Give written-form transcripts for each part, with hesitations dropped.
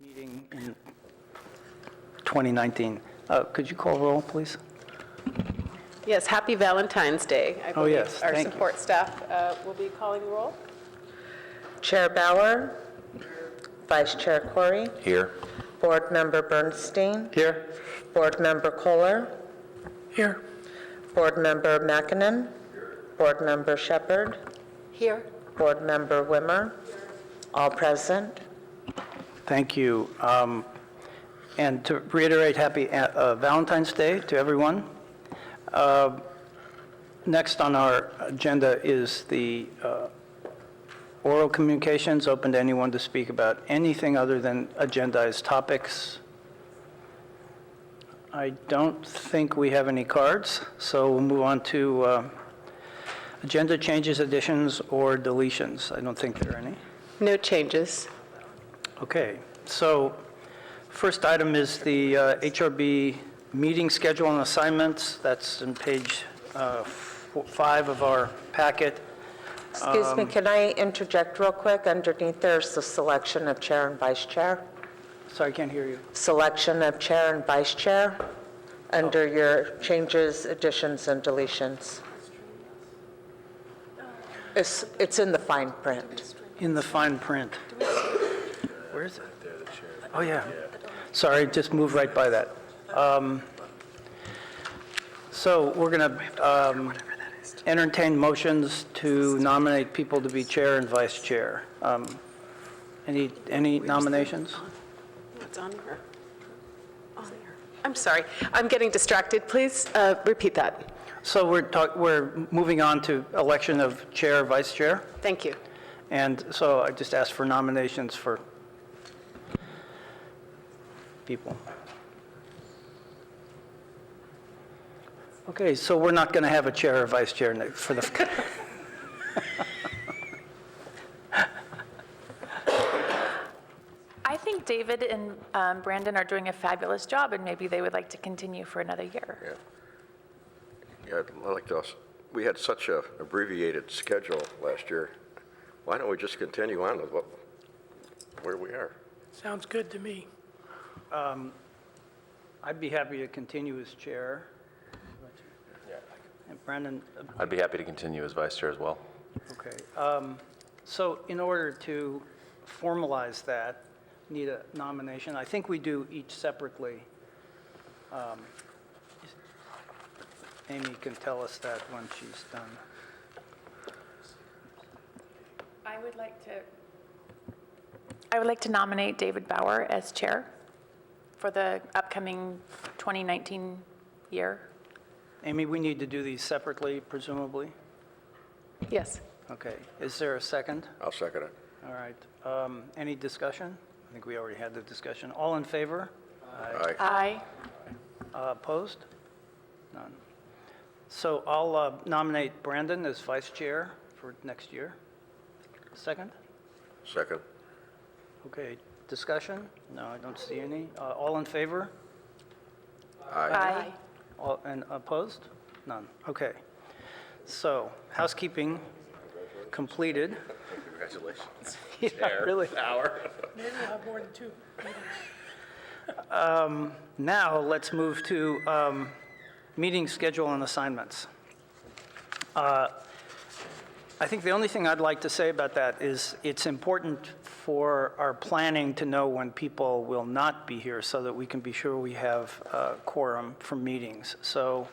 meeting in 2019. Could you call roll, please? Yes, happy Valentine's Day. I believe yes, our thank you. support staff will be calling roll. Chair Bauer, Vice Chair Corey, Here. Board Member Bernstein, Here. Board Member Kohler, Here. Board Member McKinnon, Board Member Shepherd, Here. Board Member Wimmer, all present. Thank you. And to reiterate, happy Valentine's Day to everyone. Next on our agenda is the oral communications, open to anyone to speak about anything other than agendized topics. I don't think we have any cards, so we'll move on to agenda changes, additions, or deletions. I don't think there are any. No changes. Okay, so first item is the HRB meeting schedule and assignments. That's on page 5 of our packet. Excuse me, can I interject real quick? Underneath there's the selection of chair and vice chair. Sorry, I can't hear you. Selection of chair and vice chair under your changes, additions, and deletions. It's in the fine print. In the fine print. Where is it? Oh, yeah. Sorry, just moved right by that. So we're going to entertain motions to nominate people to be chair and vice chair. Any nominations? What's on here? On here. I'm sorry. I'm getting distracted. Please repeat that. So we're moving on to election of chair, vice chair. Thank you. And so I just asked for nominations for people. Okay, so we're not going to have a chair or vice chair for the... I think David and Brandon are doing a fabulous job, and maybe they would like to continue for another year. Yeah, I'd like to, we had such a abbreviated schedule last year. Why don't we just continue on with where we are? Sounds good to me. I'd be happy to continue as chair. And Brandon? I'd be happy to continue as vice chair as well. Okay. So in order to formalize that, need a nomination. I think we do each separately. Amy can tell us that when she's done. I would like to nominate David Bauer as chair for the upcoming 2019 year. Amy, we need to do these separately, presumably? Yes. Okay. Is there a second? I'll second it. All right. Any discussion? I think we already had the discussion. All in favor? Aye. Aye. Opposed? None. So I'll nominate Brandon as vice chair for next year. Second? Second. Okay. Discussion? No, I don't see any. All in favor? Aye. And opposed? None. Okay. So housekeeping completed. Congratulations. Yeah, really. Maybe we'll have more than two. Now let's move to meeting schedule and assignments. I think the only thing I'd like to say about that is it's important for our planning to know when people will not be here so that we can be sure we have quorum for meetings. So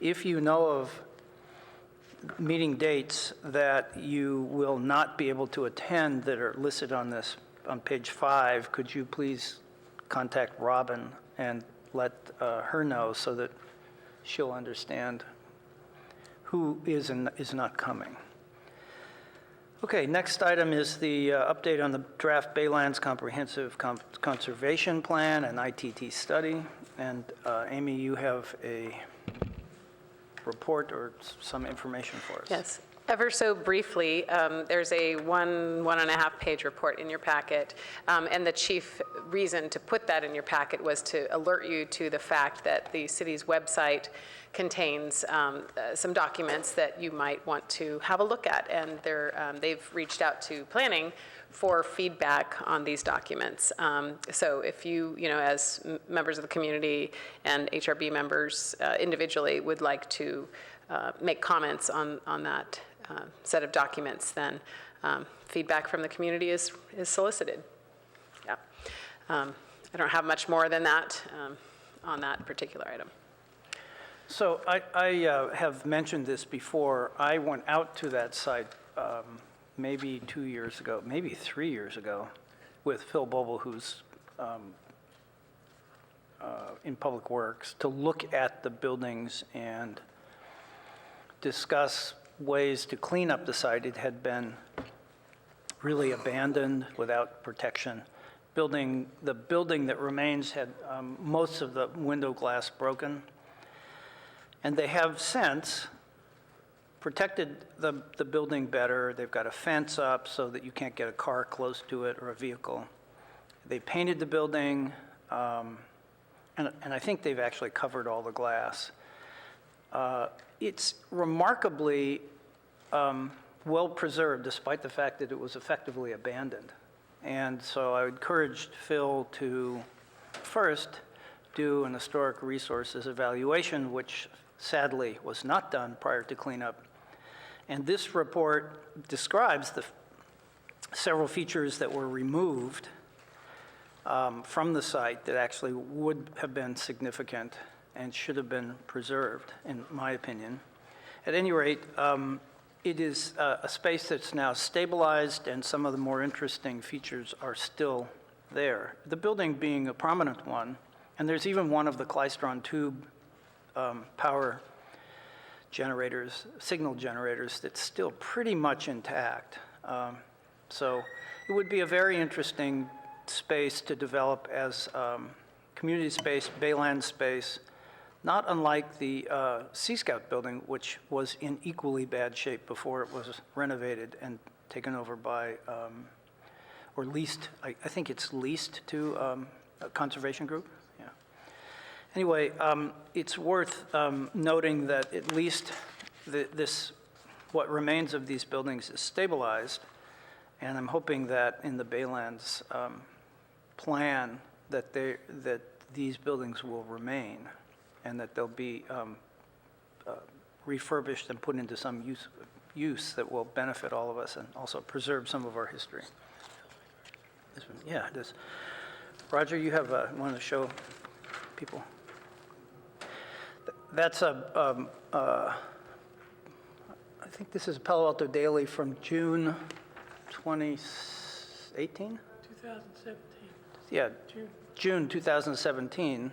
if you know of meeting dates that you will not be able to attend that are listed on page 5, could you please contact Robin and let her know so that she'll understand who is and is not coming. Okay, next item is the update on the draft Baylands Comprehensive Conservation Plan and ITT study. And Amy, you have a report or some information for us. Yes. Ever so briefly, there's a one and a half page report in your packet, and the chief reason to put that in your packet was to alert you to the fact that the city's website contains some documents that you might want to have a look at, and they've reached out to planning for feedback on these documents. So if you as members of the community and HRB members individually would like to make comments on that set of documents, then feedback from the community is solicited. Yeah. I don't have much more than that on that particular item. So I have mentioned this before. I went out to that site maybe 2 years ago, maybe 3 years ago, with Phil Boble, who's in Public Works, to look at the buildings and discuss ways to clean up the site. It had been really abandoned without protection. The building that remains had most of the window glass broken. And they have since protected the building better. They've got a fence up so that you can't get a car close to it or a vehicle. They painted the building, and I think they've actually covered all the glass. It's remarkably well preserved, despite the fact that it was effectively abandoned. And so I encouraged Phil to first do an historic resources evaluation, which sadly was not done prior to cleanup. And this report describes the several features that were removed from the site that actually would have been significant and should have been preserved, in my opinion. At any rate, it is a space that's now stabilized, and some of the more interesting features are still there. The building being a prominent one, and there's even one of the Klystron tube power generators, signal generators, that's still pretty much intact. So it would be a very interesting space to develop as community space, Bayland space, not unlike the Sea Scout building, which was in equally bad shape before it was renovated and taken over by, or leased, I think it's leased to a conservation group. Yeah. Anyway, it's worth noting that at least what remains of these buildings is stabilized, and I'm hoping that in the Baylands plan that these buildings will remain, and that they'll be refurbished and put into some use that will benefit all of us and also preserve some of our history. This one, yeah, it is. Roger, you have want to show people? That's I think this is Palo Alto Daily from June 2018? 2017. Yeah, June 2017.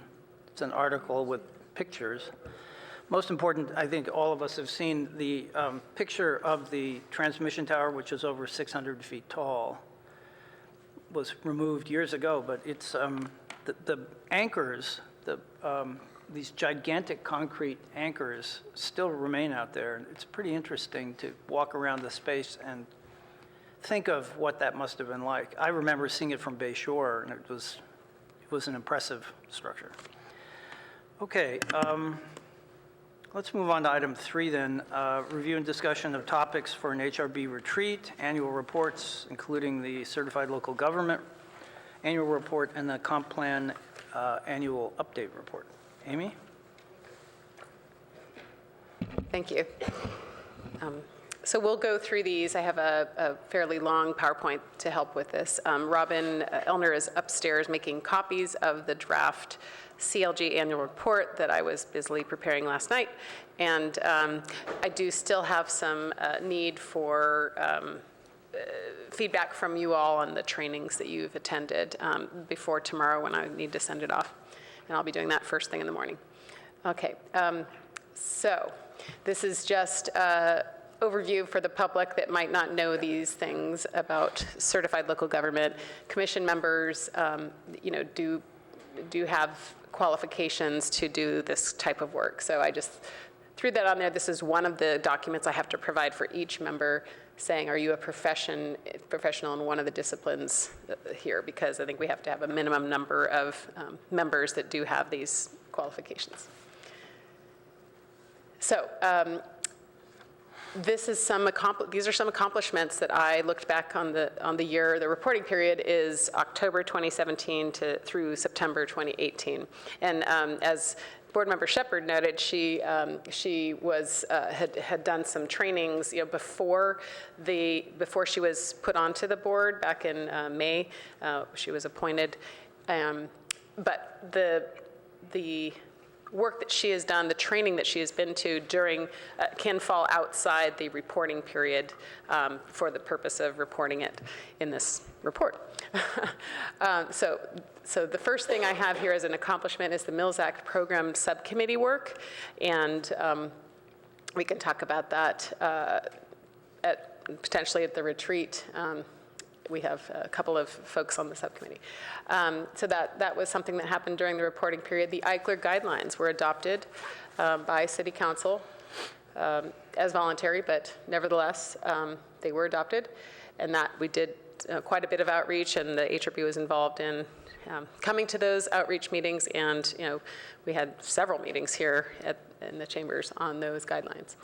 It's an article with pictures. Most important, I think all of us have seen the picture of the transmission tower, which is over 600 feet tall. Was removed years ago, but it's the anchors, these gigantic concrete anchors still remain out there. It's pretty interesting to walk around the space and think of what that must have been like. I remember seeing it from Bay Shore, and it was an impressive structure. Okay, let's move on to item 3 then. Review and discussion of topics for an HRB retreat, annual reports, including the certified local government annual report and the comp plan annual update report. Amy? Thank you. So we'll go through these. I have a fairly long PowerPoint to help with this. Robin Elner is upstairs making copies of the draft CLG annual report that I was busily preparing last night. And I do still have some need for feedback from you all on the trainings that you've attended before tomorrow when I need to send it off. And I'll be doing that first thing in the morning. Okay, so this is just overview for the public that might not know these things about certified local government. Commission members, do have qualifications to do this type of work. So I just threw that on there. This is one of the documents I have to provide for each member saying, are you a professional in one of the disciplines here? Because I think we have to have a minimum number of members that do have these qualifications. So these are some accomplishments that I looked back on the year. The reporting period is October 2017 through September 2018. And as Board Member Shepherd noted, she had done some trainings, before she was put onto the board back in May. She was appointed, but the work that she has done, the training that she has been to during, can fall outside the reporting period for the purpose of reporting it in this report. So the first thing I have here as an accomplishment is the Mills Act Program Subcommittee work, and we can talk about that potentially at the retreat. We have a couple of folks on the subcommittee. So that was something that happened during the reporting period. The Eichler guidelines were adopted by City Council as voluntary, but nevertheless, they were adopted. And that we did quite a bit of outreach, and the HRB was involved in coming to those outreach meetings, and we had several meetings here in the chambers on those guidelines.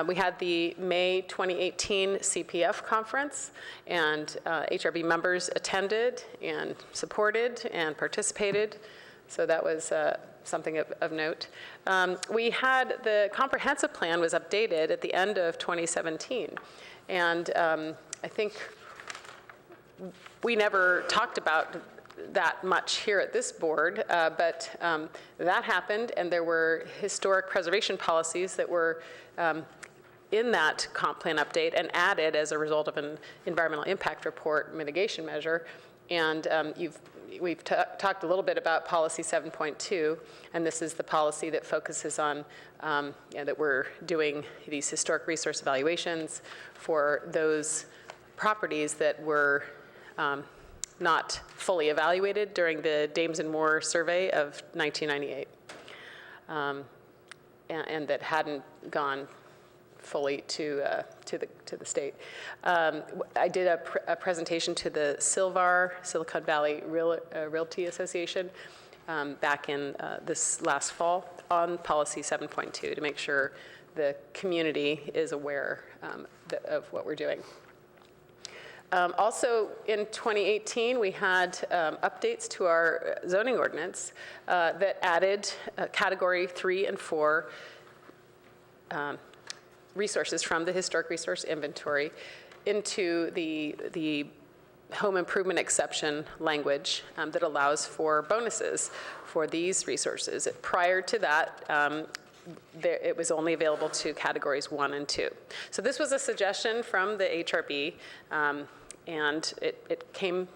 We had the May 2018 CPF conference, and HRB members attended and supported and participated, so that was something of note. We had the comprehensive plan was updated at the end of 2017, and I think we never talked about that much here at this board, but that happened, and there were historic preservation policies that were in that comp plan update and added as a result of an environmental impact report mitigation measure. And we've talked a little bit about policy 7.2, and this is the policy that focuses on that we're doing these historic resource evaluations for those properties that were not fully evaluated during the Dames and Moore survey of 1998, and that hadn't gone fully to the state. I did a presentation to the Silicon Valley Realty Association back in this last fall on policy 7.2 to make sure the community is aware of what we're doing. Also, in 2018, we had updates to our zoning ordinance that added category 3 and 4 resources from the historic resource inventory into the home improvement exception language that allows for bonuses for these resources. Prior to that, it was only available to categories 1 and 2. So this was a suggestion from the HRB, and it came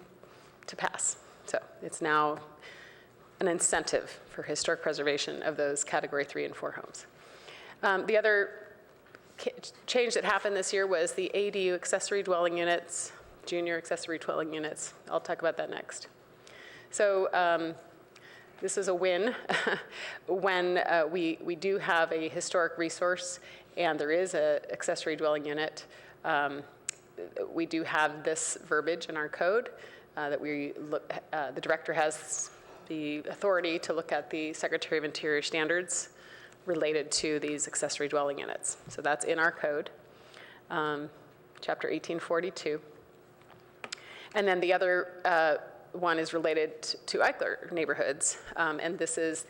to pass. So it's now an incentive for historic preservation of those category 3 and 4 homes. The other change that happened this year was the ADU accessory dwelling units, junior accessory dwelling units. I'll talk about that next. So this is a win when we do have a historic resource and there is an accessory dwelling unit. We do have this verbiage in our code that the director has the authority to look at the Secretary of Interior standards related to these accessory dwelling units. So that's in our code, chapter 1842. And then the other one is related to Eichler neighborhoods. And this is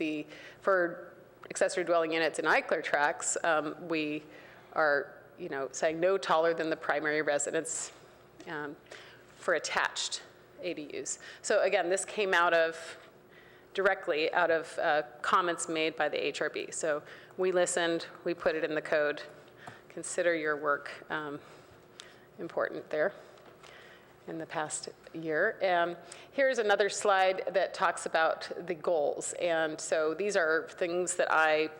for accessory dwelling units in Eichler tracts, we are saying no taller than the primary residence for attached ADUs. So again, this came directly out of comments made by the HRB. So we listened, we put it in the code. Consider your work important there in the past year. Here's another slide that talks about the goals. And so these are things that I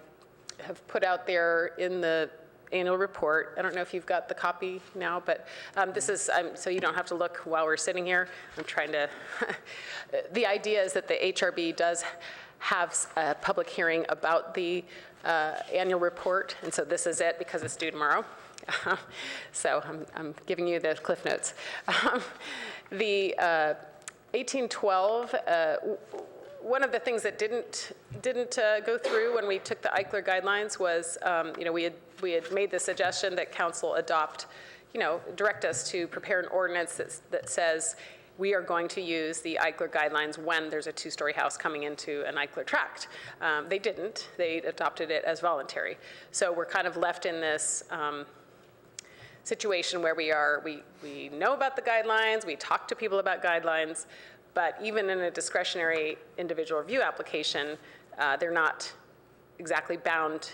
have put out there in the annual report. I don't know if you've got the copy now, but this is, so you don't have to look while we're sitting here. I'm trying to, the idea is that the HRB does have a public hearing about the annual report, and so this is it because it's due tomorrow. So I'm giving you the Cliff Notes. The 1812, one of the things that didn't go through when we took the Eichler guidelines was, we had made the suggestion that council adopt, direct us to prepare an ordinance that says we are going to use the Eichler guidelines when there's a two-story house coming into an Eichler tract. They didn't. They adopted it as voluntary. So we're kind of left in this situation where we know about the guidelines, we talk to people about guidelines, but even in a discretionary individual review application, they're not exactly bound,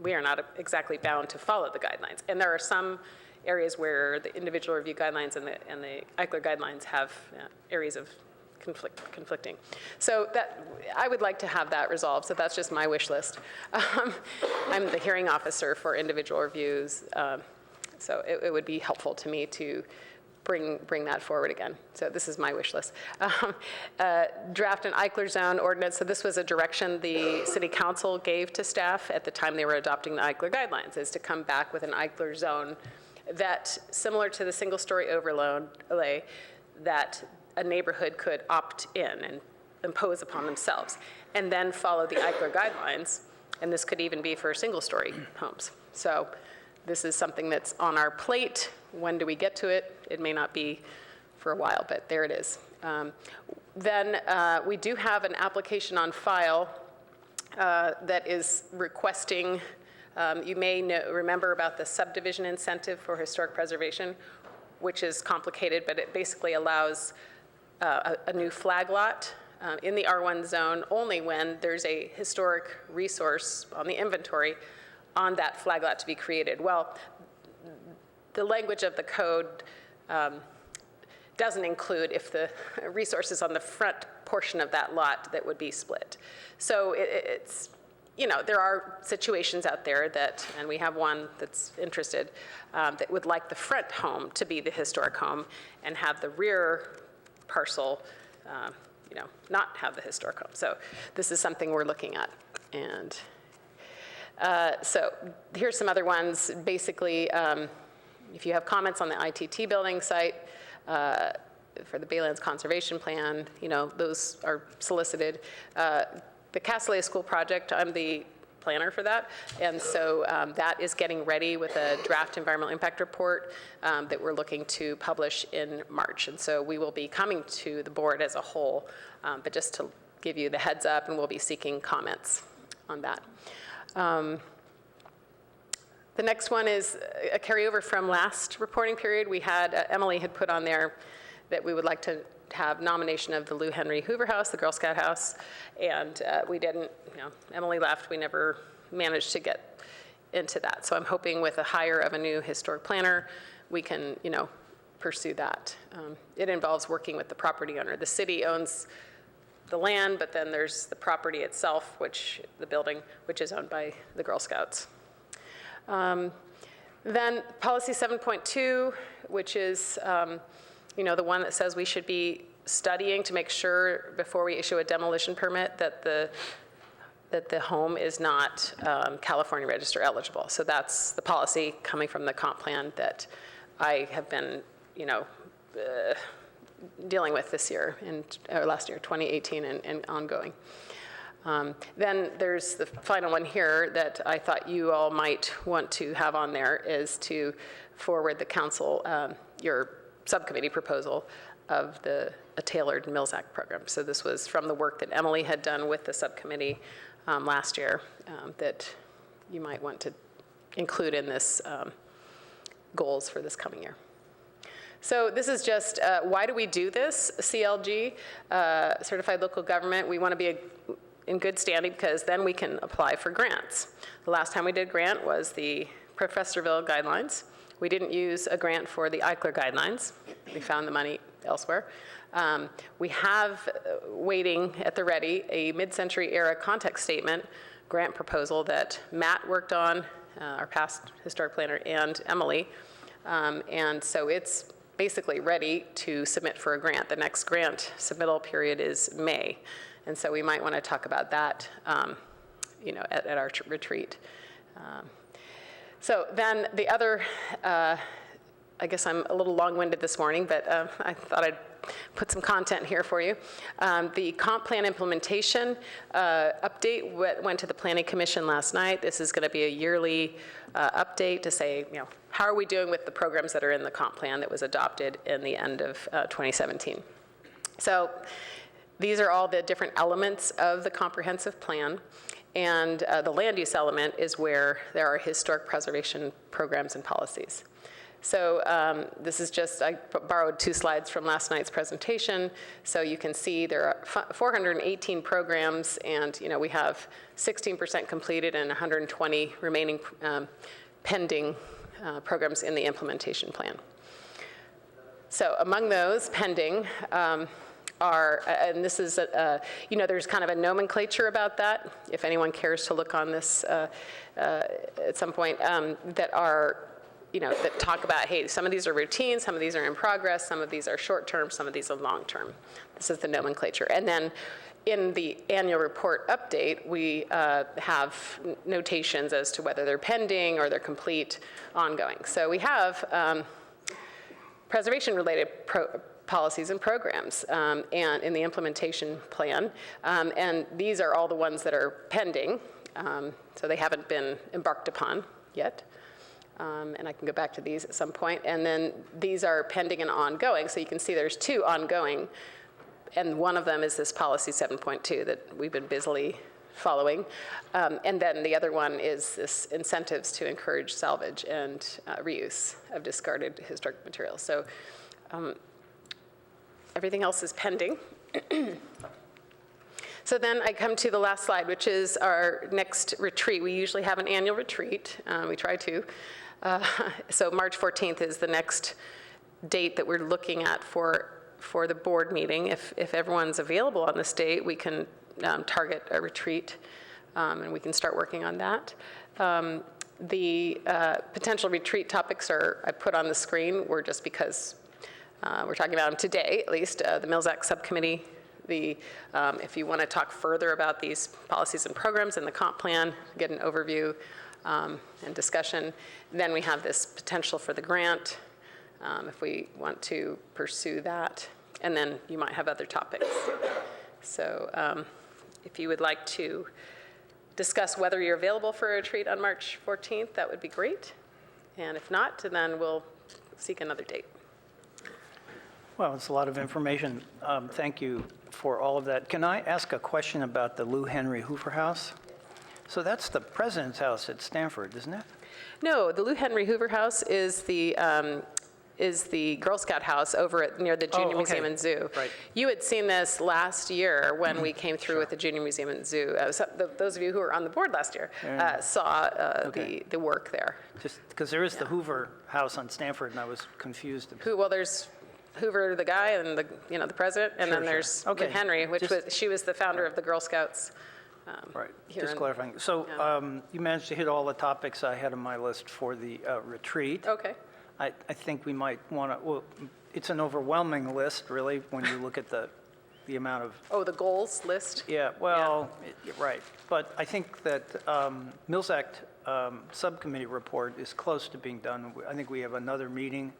we are not exactly bound to follow the guidelines. And there are some areas where the individual review guidelines and the Eichler guidelines have areas of conflicting. So that, I would like to have that resolved, so that's just my wish list. I'm the hearing officer for individual reviews, so it would be helpful to me to bring that forward again. So this is my wish list. Draft an Eichler zone ordinance. So this was a direction the city council gave to staff at the time they were adopting the Eichler guidelines, is to come back with an Eichler zone that, similar to the single-story overlay, that a neighborhood could opt in and impose upon themselves, and then follow the Eichler guidelines. And this could even be for single-story homes. So this is something that's on our plate. When do we get to it? It may not be for a while, but there it is. Then we do have an application on file that is requesting, you may remember about the subdivision incentive for historic preservation, which is complicated, but it basically allows a new flag lot in the R1 zone only when there's a historic resource on the inventory on that flag lot to be created. Well, the language of the code doesn't include if the resource is on the front portion of that lot that would be split. So it's, there are situations out there that, and we have one that's interested, that would like the front home to be the historic home and have the rear parcel, not have the historic home. So this is something we're looking at. And so here's some other ones. Basically, if you have comments on the ITT building site for the Baylands Conservation Plan, those are solicited. The Castellet School project, I'm the planner for that, and so that is getting ready with a draft environmental impact report that we're looking to publish in March. And so we will be coming to the board as a whole, but just to give you the heads up, and we'll be seeking comments on that. The next one is a carryover from last reporting period. We had, Emily had put on there that we would like to have nomination of the Lou Henry Hoover House, the Girl Scout house, and we didn't, Emily left, we never managed to get into that. So I'm hoping with a hire of a new historic planner, we can, pursue that. It involves working with the property owner. The city owns the land, but then there's the property itself, the building, which is owned by the Girl Scouts. Then policy 7.2, which is, the one that says we should be studying to make sure before we issue a demolition permit that the home is not California Register eligible. So that's the policy coming from the comp plan that I have been, dealing with this year or last year, 2018, and ongoing. Then there's the final one here that I thought you all might want to have on there, is to forward the council your subcommittee proposal of a tailored Mills Act program. So this was from the work that Emily had done with the subcommittee last year that you might want to include in this goals for this coming year. So this is just, why do we do this? CLG, Certified Local Government, we want to be in good standing because then we can apply for grants. The last time we did grant was the Professorville guidelines. We didn't use a grant for the Eichler guidelines. We found the money elsewhere. We have waiting at the ready a mid-century era context statement grant proposal that Matt worked on, our past historic planner, and Emily. And so it's basically ready to submit for a grant. The next grant submittal period is May. And so we might want to talk about that at our retreat. So then the other, I guess I'm a little long-winded this morning, but I thought I'd put some content here for you. The comp plan implementation update went to the Planning Commission last night. This is going to be a yearly update to say, how are we doing with the programs that are in the comp plan that was adopted in the end of 2017. So these are all the different elements of the comprehensive plan. And the land use element is where there are historic preservation programs and policies. So this is just, I borrowed 2 slides from last night's presentation. So you can see there are 418 programs, and we have 16% completed and 120 remaining pending programs in the implementation plan. So among those pending are, and this is, there's kind of a nomenclature about that, if anyone cares to look on this at some point, that are, that talk about, hey, some of these are routine, some of these are in progress, some of these are short-term, some of these are long-term. This is the nomenclature. And then in the annual report update, we have notations as to whether they're pending or they're complete, ongoing. So we have preservation-related policies and programs and in the implementation plan. And these are all the ones that are pending. So they haven't been embarked upon yet. And I can go back to these at some point. And then these are pending and ongoing. So you can see there's 2 ongoing. And one of them is this policy 7.2 that we've been busily following. And then the other one is this incentives to encourage salvage and reuse of discarded historic materials. So everything else is pending. So then I come to the last slide, which is our next retreat. We usually have an annual retreat. We try to. So March 14th is the next date that we're looking at for the board meeting. If everyone's available on this date, we can target a retreat, and we can start working on that. The potential retreat topics I put on the screen were just because we're talking about them today, at least, the Mills Act Subcommittee. If you want to talk further about these policies and programs in the comp plan, get an overview and discussion. Then we have this potential for the grant, if we want to pursue that. And then you might have other topics. So if you would like to discuss whether you're available for a retreat on March 14th, that would be great. And if not, then we'll seek another date. Well, it's a lot of information. Thank you for all of that. Can I ask a question about the Lou Henry Hoover House? So that's the president's house at Stanford, isn't it? No, the Lou Henry Hoover House is the Girl Scout house over near the Junior Museum and Zoo. Right. You had seen this last year when we came through with the Junior Museum and Zoo. Those of you who were on the board last year saw the work there. Just because there is the Hoover House on Stanford, and I was confused. Well, there's Hoover, the guy, and the president, and then there's Lou Henry, she was the founder of the Girl Scouts. Right, just clarifying. So you managed to hit all the topics I had on my list for the retreat. Okay. I think we might want to, well, it's an overwhelming list, really, when you look at the amount of. Oh, the goals list? Yeah, well, right. But I think that Mills Act Subcommittee report is close to being done. I think we have another meeting.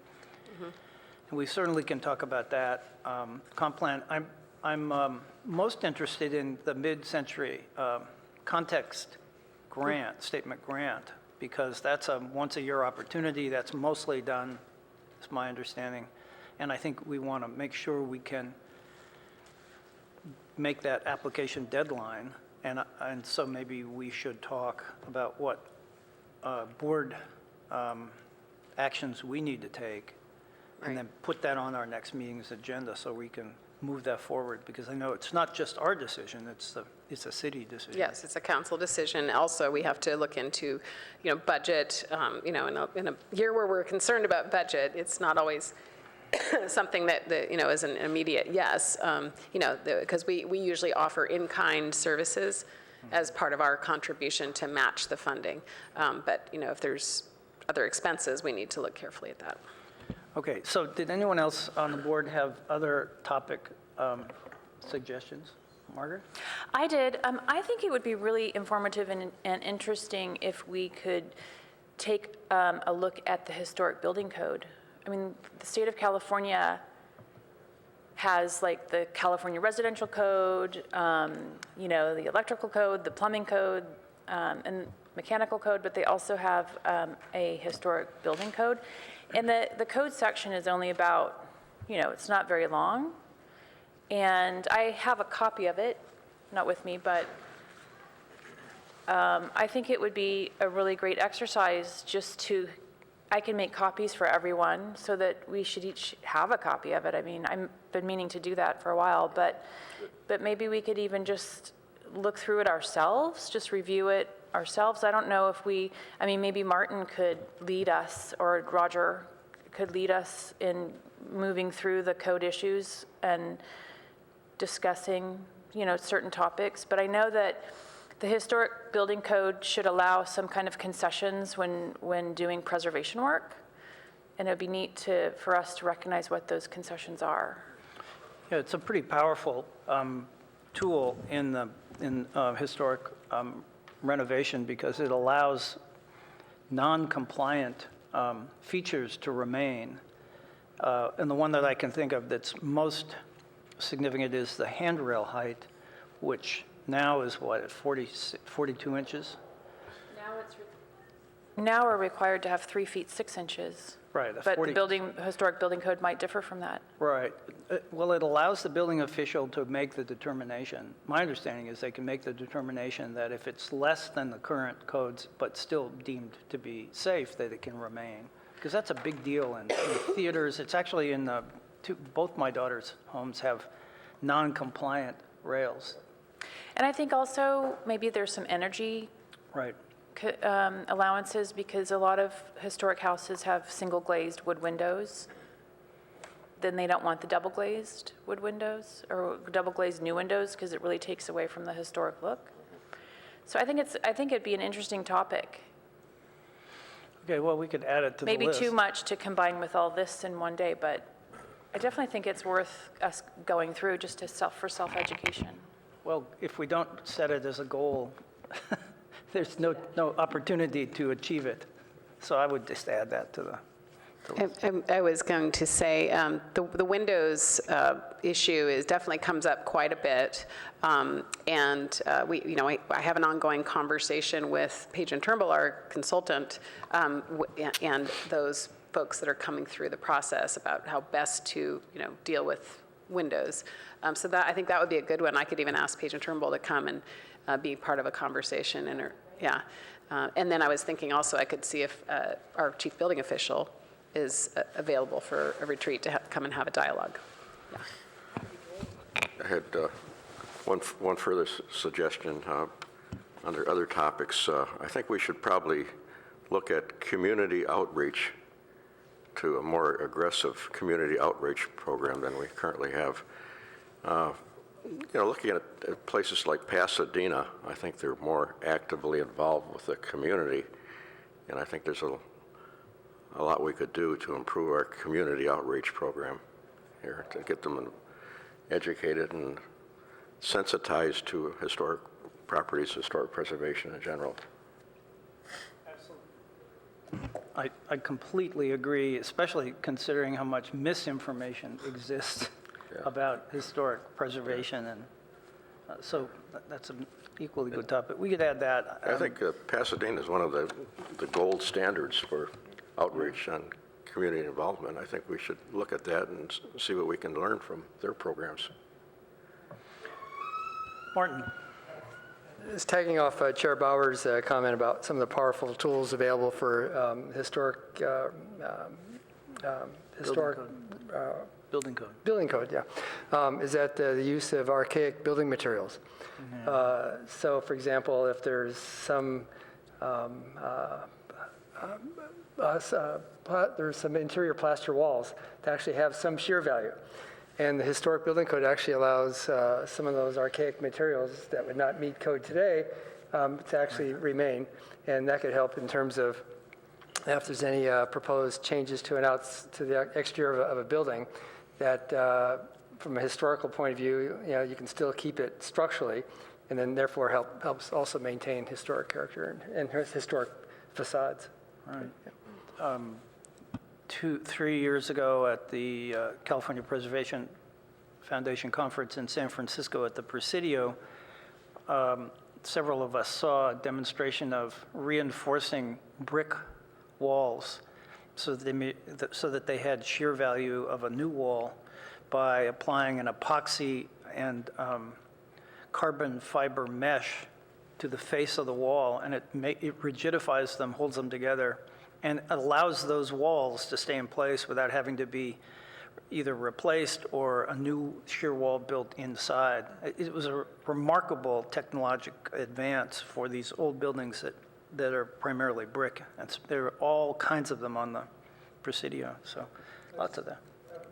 And we certainly can talk about that. Comp plan, I'm most interested in the mid-century context grant, statement grant, because that's a once-a-year opportunity that's mostly done, is my understanding. And I think we want to make sure we can make that application deadline. And so maybe we should talk about what board actions we need to take, and then put that on our next meeting's agenda so we can move that forward, because I know it's not just our decision, it's a city decision. Yes, it's a council decision. Also, we have to look into, budget. In a year where we're concerned about budget, it's not always something that is an immediate yes. Because we usually offer in-kind services as part of our contribution to match the funding. But if there's other expenses, we need to look carefully at that. Okay, so did anyone else on the board have other topic suggestions? Margaret? I did. I think it would be really informative and interesting if we could take a look at the historic building code. I mean, the state of California has like the California residential code, the electrical code, the plumbing code, and mechanical code, but they also have a historic building code. And the code section is only about, it's not very long. And I have a copy of it, not with me, but I think it would be a really great exercise I can make copies for everyone so that we should each have a copy of it. I mean, I've been meaning to do that for a while, but maybe we could even just look through it ourselves, just review it ourselves. I don't know if maybe Martin could lead us, or Roger could lead us in moving through the code issues and discussing, certain topics. But I know that the historic building code should allow some kind of concessions when doing preservation work. And it'd be neat for us to recognize what those concessions are. Yeah, it's a pretty powerful tool in historic renovation because it allows non-compliant features to remain. And the one that I can think of that's most significant is the handrail height, which now is at 42 inches? Now we're required to have 3 feet 6 inches. Right. But the historic building code might differ from that. Right. Well, it allows the building official to make the determination. My understanding is they can make the determination that if it's less than the current codes, but still deemed to be safe, that it can remain. Because that's a big deal in theaters. It's actually both my daughter's homes have non-compliant rails. And I think also maybe there's some energy Right. allowances, because a lot of historic houses have single glazed wood windows. Then they don't want the double glazed wood windows or double glazed new windows because it really takes away from the historic look. So I think it'd be an interesting topic. Okay, well, we could add it to the Maybe list. too much to combine with all this in one day, but I definitely think it's worth us going through just for self-education. Well, if we don't set it as a goal, there's no opportunity to achieve it. So I would just add that to the list. I was going to say, the windows issue definitely comes up quite a bit. I have an ongoing conversation with Page and Turnbull, our consultant, and those folks that are coming through the process about how best to, deal with windows. So I think that would be a good one. I could even ask Page and Turnbull to come and be part of a conversation. And then I was thinking also I could see if our chief building official is available for a retreat to come and have a dialogue. Yeah. I had one further suggestion under other topics. I think we should probably look at community outreach, to a more aggressive community outreach program than we currently have. Looking at places like Pasadena, I think they're more actively involved with the community, and I think there's a lot we could do to improve our community outreach program here, to get them educated and sensitized to historic properties, historic preservation in general. I completely agree, especially considering how much misinformation exists about historic preservation. And so that's an equally good topic. We could add that. I think Pasadena is one of the gold standards for outreach on community involvement. I think we should look at that and see what we can learn from their programs. Martin. Just tagging off Chair Bauer's comment about some of the powerful tools available for historic Building code. Building code, yeah, is that the use of archaic building materials. Mm-hmm. So, for example, if there's some there's some interior plaster walls that actually have some shear value. And the historic building code actually allows some of those archaic materials that would not meet code today to actually remain. And that could help in terms of if there's any proposed changes to the exterior of a building that from a historical point of view, you can still keep it structurally, and then therefore helps also maintain historic character and historic facades. Right. 3 years ago at the California Preservation Foundation Conference in San Francisco at the Presidio, several of us saw a demonstration of reinforcing brick walls so that they had shear value of a new wall by applying an epoxy and carbon fiber mesh to the face of the wall, and it rigidifies them, holds them together, and allows those walls to stay in place without having to be either replaced or a new shear wall built inside. It was a remarkable technological advance for these old buildings that are primarily brick. There are all kinds of them on the Presidio, so lots of that.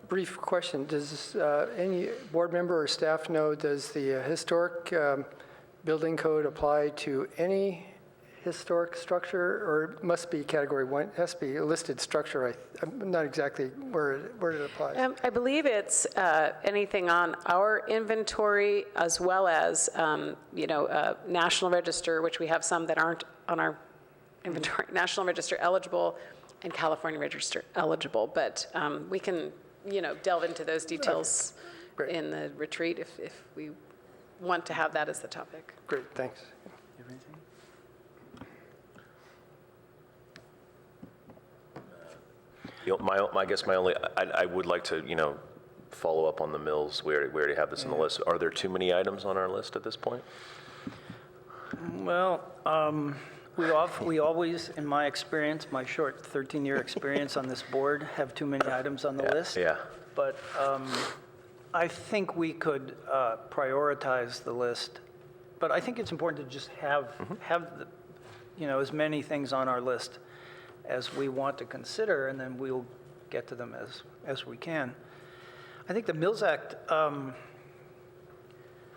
Brief question, does any board member or staff know, does the historic building code apply to any historic structure, or must be category 1, has to be a listed structure? I'm not exactly where it applies. I believe it's anything on our inventory, as well as, National Register, which we have some that aren't on our inventory, National Register eligible and California Register eligible, but we can, delve into those details Great. in the retreat if we want to have that as the topic. Great, thanks. I guess my only, I would like to, follow up on the mills. We already have this on the list. Are there too many items on our list at this point? Well, we always, in my experience, my short 13-year experience on this board, have too many items on the list. Yeah. But I think we could prioritize the list. But I think it's important to just have as many things on our list as we want to consider, and then we'll get to them as we can. I think the Mills Act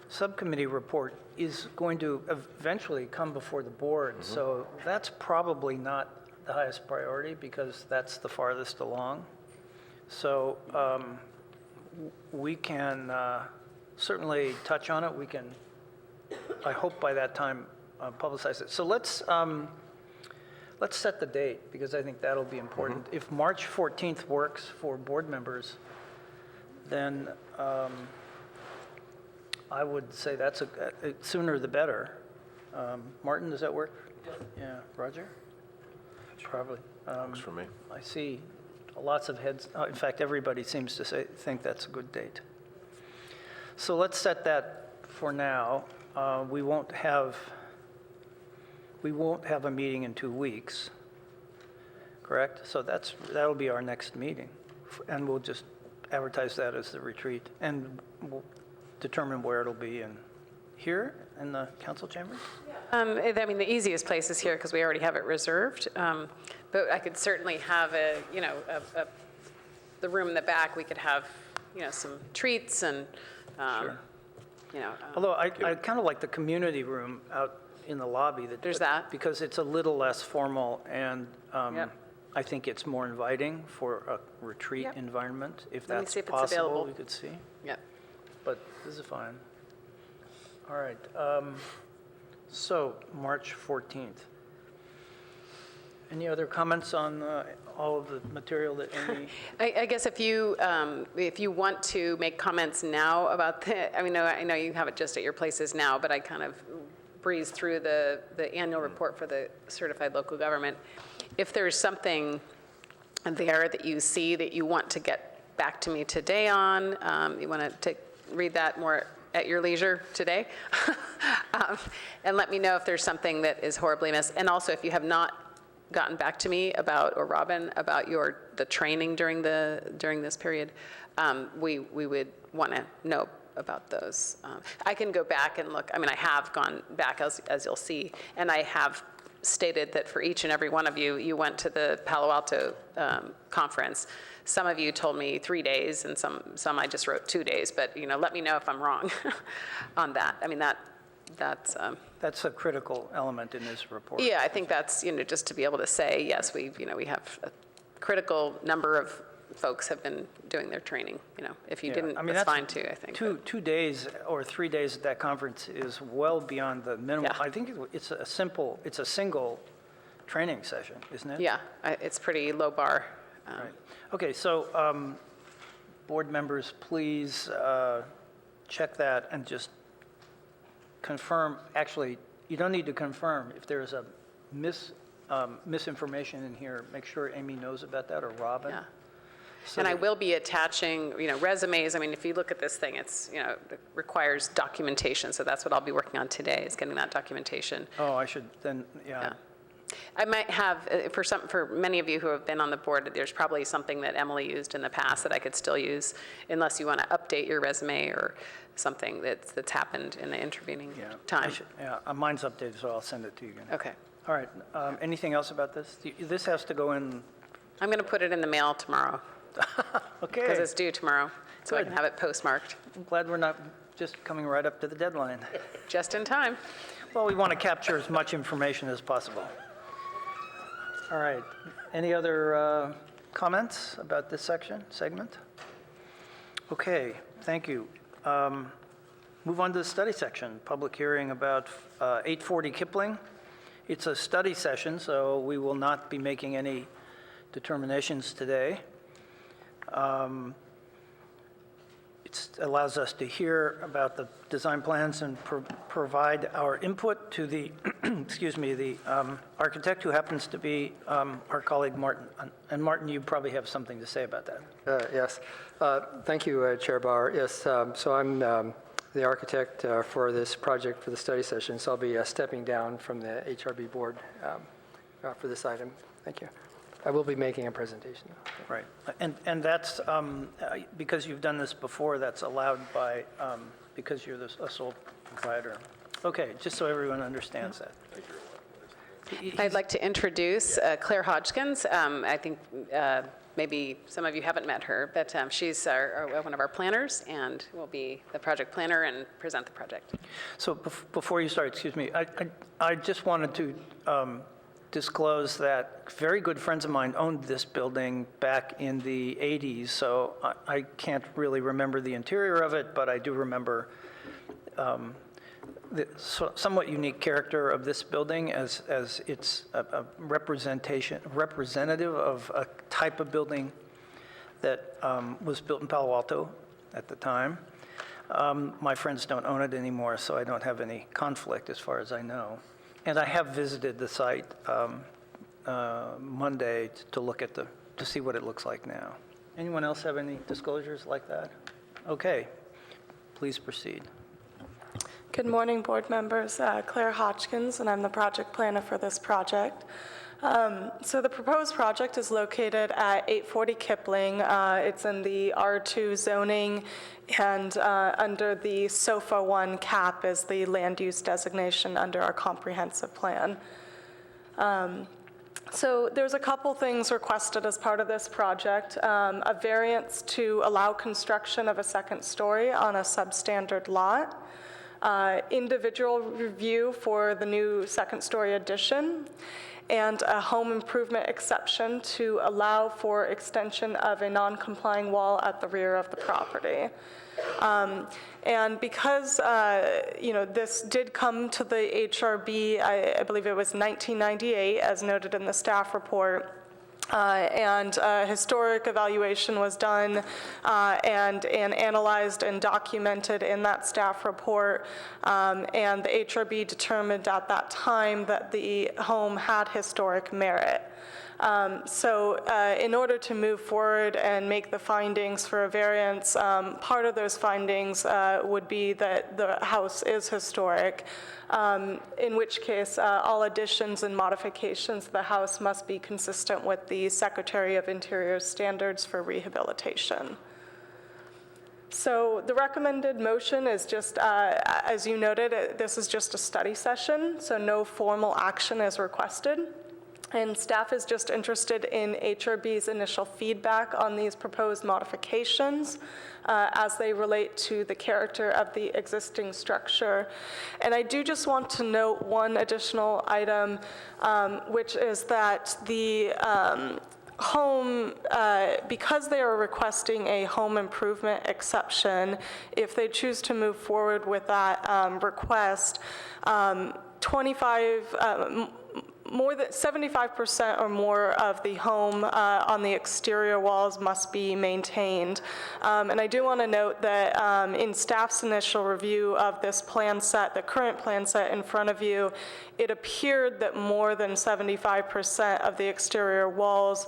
subcommittee report is going to eventually come before the board, so that's probably not the highest priority because that's the farthest along. So we can certainly touch on it. We can, I hope by that time, publicize it. So let's set the date, because I think that'll be important. If March 14th works for board members, then I would say that's sooner the better. Martin, does that work? Yeah. Roger? Probably. Works for me. I see lots of heads. In fact, everybody seems to think that's a good date. So let's set that for now. We won't have a meeting in 2 weeks, correct? So that'll be our next meeting, and we'll just advertise that as the retreat, and we'll determine where it'll be here in the council chambers? The easiest place is here because we already have it reserved. But I could certainly have the room in the back. We could have, some treats and, Sure. Although I kind of like the community room out in the lobby. There's that. Because it's a little less formal, and Yep. I think it's more inviting for a retreat Yep. environment. If Let me that's see if it's possible, available. we could see. Yep. But this is fine. All right. So March 14th. Any other comments on all of the material that Amy? I guess if you want to make comments now about I know you have it just at your places now, but I kind of breezed through the annual report for the certified local government. If there's something there that you see that you want to get back to me today on, you want to read that more at your leisure today, and let me know if there's something that is horribly missed. And also, if you have not gotten back to me about, or Robin, about the training during this period, we would want to know about those. I can go back and look. I have gone back, as you'll see, and I have stated that for each and every one of you, you went to the Palo Alto conference. Some of you told me 3 days, and some I just wrote 2 days. But let me know if I'm wrong on that. That's a critical element in this report. Yeah, I think that's just to be able to say yes, we have a critical number of folks have been doing their training. If you Yeah, didn't, I mean, that's fine too, I think. Two days or 3 days at that conference is well beyond the minimum. Yeah. I think it's a single training session, isn't it? Yeah, it's pretty low bar. Right. Okay, so board members, please check that and just confirm. Actually, you don't need to confirm. If there's a misinformation in here, make sure Amy knows about that, or Robin. Yeah. So And I that- will be attaching, resumes. I mean, if you look at this thing, it's, it requires documentation. So that's what I'll be working on today, is getting that documentation. Oh, I should then, yeah. Yeah. I might have, for many of you who have been on the board, there's probably something that Emily used in the past that I could still use, unless you want to update your resume or something that's happened in the intervening Yeah, time. mine's updated, so I'll send it to you again. Okay. All right, anything else about this? This has to go in, I'm going to put it in the mail tomorrow, okay. because it's due tomorrow, so I Good. can have it postmarked, I'm glad we're not just coming right up to the deadline. just in time. Well, we want to capture as much information as possible. All right, any other comments about this segment? Okay, thank you. Move on to the study section, public hearing about 840 Kipling. It's a study session, so we will not be making any determinations today. It allows us to hear about the design plans and provide our input to the, excuse me, the architect, who happens to be our colleague Martin. And Martin, you probably have something to say about that. Yes. Thank you, Chair Bauer. Yes, so I'm the architect for this project for the study session, so I'll be stepping down from the HRB board for this item. Thank you. I will be making a presentation. Right. And that's, because you've done this before, that's allowed by, because you're a sole proprietor. Okay, just so everyone understands that. I'd like to introduce Claire Hodgkins. I think maybe some of you haven't met her, but she's one of our planners and will be the project planner and present the project. So before you start, excuse me, I just wanted to disclose that very good friends of mine owned this building back in the 80s, so I can't really remember the interior of it, but I do remember the somewhat unique character of this building as it's a representative of a type of building that was built in Palo Alto at the time. My friends don't own it anymore, so I don't have any conflict as far as I know. And I have visited the site Monday to look at to see what it looks like now. Anyone else have any disclosures like that? Okay, please proceed. Good morning, board members. Claire Hodgkins, and I'm the project planner for this project. So the proposed project is located at 840 Kipling. It's in the R2 zoning, and under the SOFA 1 cap is the land use designation under our comprehensive plan. So there's a couple things requested as part of this project. A variance to allow construction of a second story on a substandard lot. Individual review for the new second-story addition, and a home improvement exception to allow for extension of a non-complying wall at the rear of the property. And because, this did come to the HRB, I believe it was 1998, as noted in the staff report, and a historic evaluation was done and analyzed and documented in that staff report, and the HRB determined at that time that the home had historic merit. So in order to move forward and make the findings for a variance, part of those findings would be that the house is historic, in which case all additions and modifications to the house must be consistent with the Secretary of Interior's standards for rehabilitation. So the recommended motion is just, as you noted, this is just a study session, so no formal action is requested. And staff is just interested in HRB's initial feedback on these proposed modifications as they relate to the character of the existing structure. And I do just want to note one additional item, which is that the home, because they are requesting a home improvement exception, if they choose to move forward with that request, 75% or more of the home on the exterior walls must be maintained. And I do want to note that in staff's initial review of this plan set, the current plan set in front of you, it appeared that more than 75% of the exterior walls,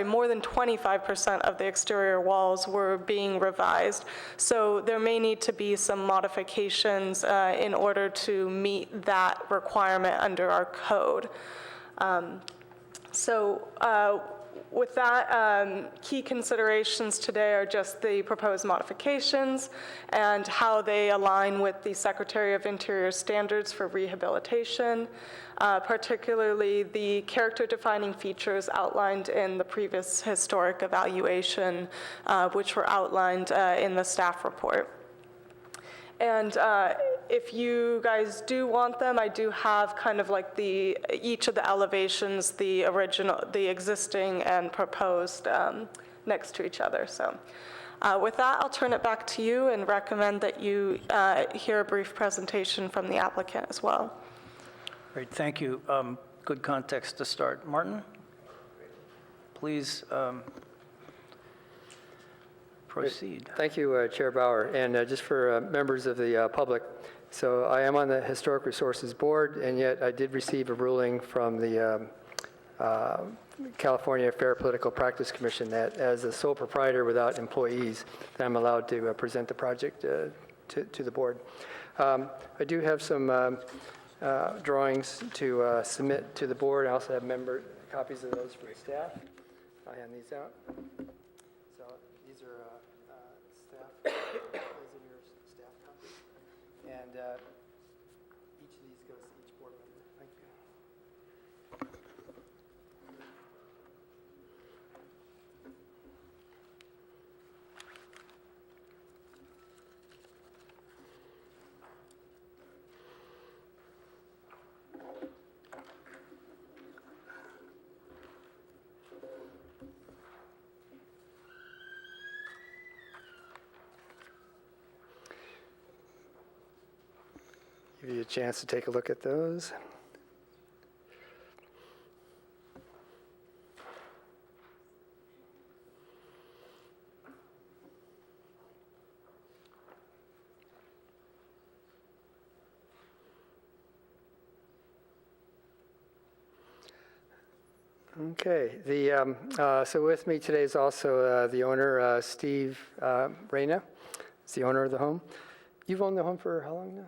more than 25% of the exterior walls were being revised. So there may need to be some modifications in order to meet that requirement under our code. With that, key considerations today are just the proposed modifications and how they align with the Secretary of Interior standards for rehabilitation, particularly the character-defining features outlined in the previous historic evaluation, which were outlined in the staff report. And if you guys do want them, I do have kind of like each of the elevations, the original, the existing and proposed next to each other. So with that, I'll turn it back to you and recommend that you hear a brief presentation from the applicant as well. Great, thank you. Good context to start. Martin, please proceed. Thank you, Chair Bauer. And just for members of the public, so I am on the Historic Resources Board, and yet I did receive a ruling from the California Fair Political Practice Commission that as a sole proprietor without employees, that I'm allowed to present the project to the board. I do have some drawings to submit to the board. I also have copies of those for the staff. I'll hand these out. So these are staff. Those are your staff copies. And each of these goes to each board member. Thank you. Give you a chance to take a look at those. Okay, so with me today is also the owner, Steve Reyna. He's the owner of the home. You've owned the home for how long now?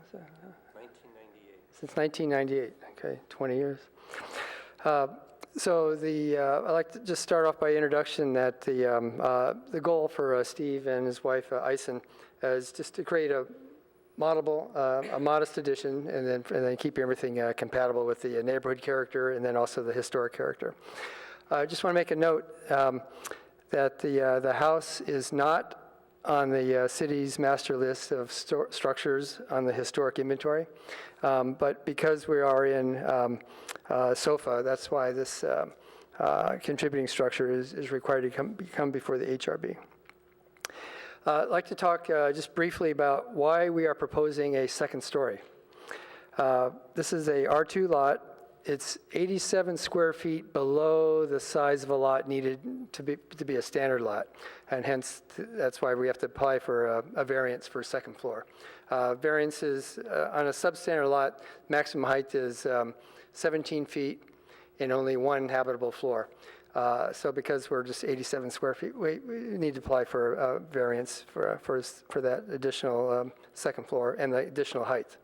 1998. Since 1998, okay, 20 years. So I'd like to just start off by introduction that the goal for Steve and his wife, Ison, is just to create a moddable, a modest addition, and then keep everything compatible with the neighborhood character and then also the historic character. I just want to make a note that the house is not on the city's master list of structures on the historic inventory, but because we are in SOFA, that's why this contributing structure is required to come before the HRB. I'd like to talk just briefly about why we are proposing a second story. This is a R2 lot. It's 87 square feet below the size of a lot needed to be a standard lot, and hence that's why we have to apply for a variance for a second floor. Variances on a substandard lot, maximum height is 17 feet and only one habitable floor. So because we're just 87 square feet, we need to apply for a variance for that additional second floor and the additional height.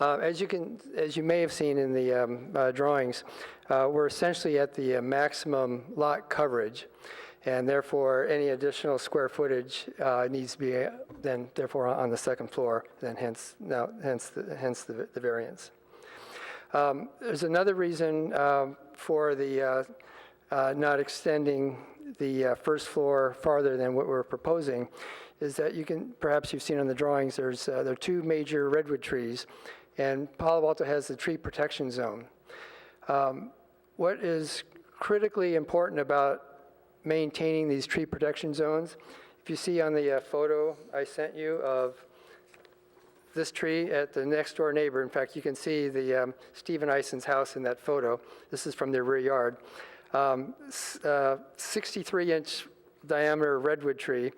As you may have seen in the drawings, we're essentially at the maximum lot coverage, and therefore any additional square footage needs to be then therefore on the second floor. Then hence the variance. There's another reason for the not extending the first floor farther than what we're proposing, is that perhaps you've seen on the drawings, there are two major redwood trees, and Palo Alto has the tree protection zone. What is critically important about maintaining these tree protection zones. If you see on the photo I sent you of this tree at the next door neighbor, in fact, you can see the Stephen Ison's house in that photo. This is from their rear yard. 63-inch diameter redwood tree.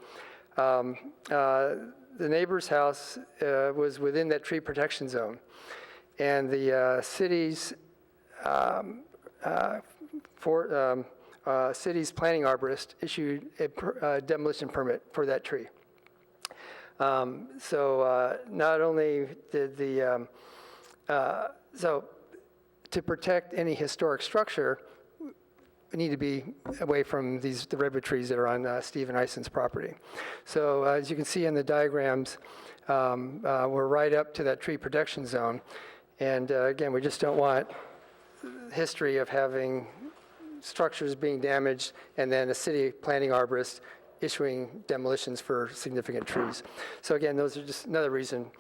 The neighbor's house was within that tree protection zone. And the city's city's planning arborist issued a demolition permit for that tree. Not only did so to protect any historic structure, we need to be away from the redwood trees that are on Stephen Ison's property. So as you can see in the diagrams, we're right up to that tree protection zone. And again, we just don't want history of having structures being damaged and then a city planning arborist issuing demolitions for significant trees. So again, those are just another reason.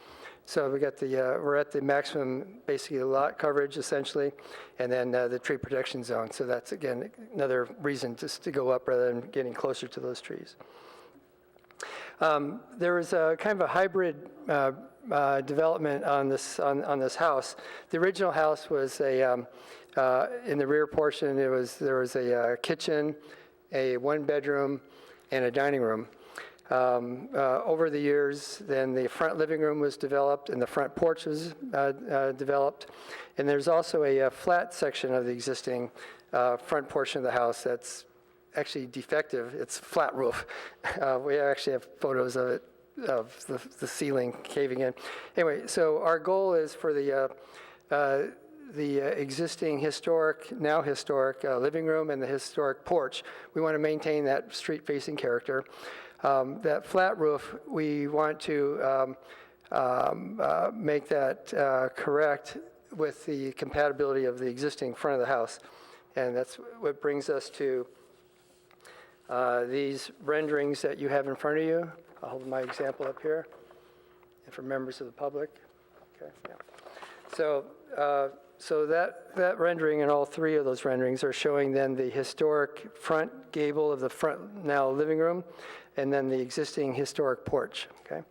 So we got we're at the maximum, basically lot coverage essentially, and then the tree protection zone. So that's again another reason just to go up rather than getting closer to those trees. There was a kind of a hybrid development on this house. The original house was in the rear portion. There was a kitchen, a one-bedroom, and a dining room. Over the years, then the front living room was developed and the front porch was developed. And there's also a flat section of the existing front portion of the house that's actually defective. It's flat roof. We actually have photos of it, of the ceiling caving in. Anyway, so our goal is for the existing now historic living room and the historic porch. We want to maintain that street-facing character. That flat roof, we want to make that correct with the compatibility of the existing front of the house. And that's what brings us to these renderings that you have in front of you. I'll hold my example up here, and for members of the public. Okay, yeah. So that rendering and all three of those renderings are showing then the historic front gable of the front now living room, and then the existing historic porch. Okay.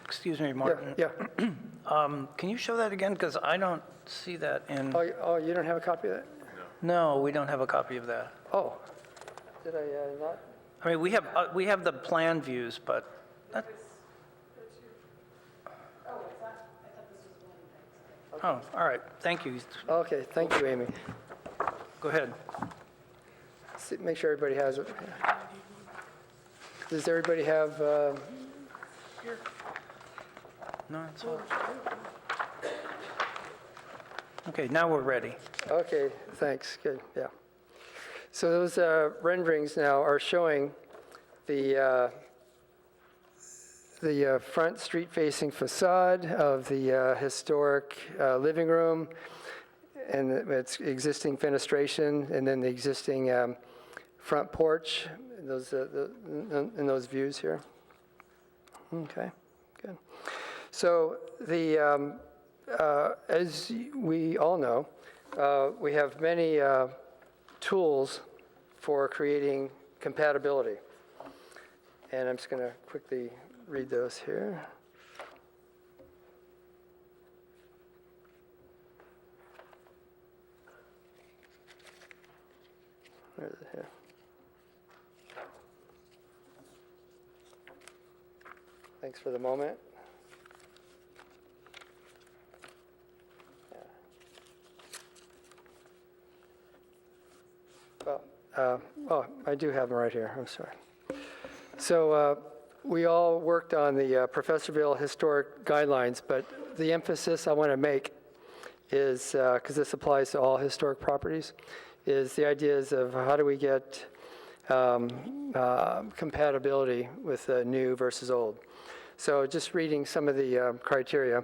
Excuse me, Martin. Yeah. Can you show that again? Because I don't see that in. Oh, you don't have a copy of that? No, we don't have a copy of that. Oh, did I not? I mean, we have the plan views, but that. Oh, all right. Thank you. Okay, thank you, Amy. Go ahead. Make sure everybody has it. Does everybody have? No, it's all. Okay, now we're ready. Okay, thanks. Good. Yeah. So those renderings now are showing the front street-facing facade of the historic living room and its existing fenestration, and then the existing front porch. In those views here. Okay, good. So as we all know, we have many tools for creating compatibility. And I'm just going to quickly read those here. Where is it here? Thanks for the moment. Oh, I do have them right here. I'm sorry. So we all worked on the Professorville Historic Guidelines, but the emphasis I want to make is, because this applies to all historic properties, is the ideas of how do we get compatibility with new versus old. So just reading some of the criteria.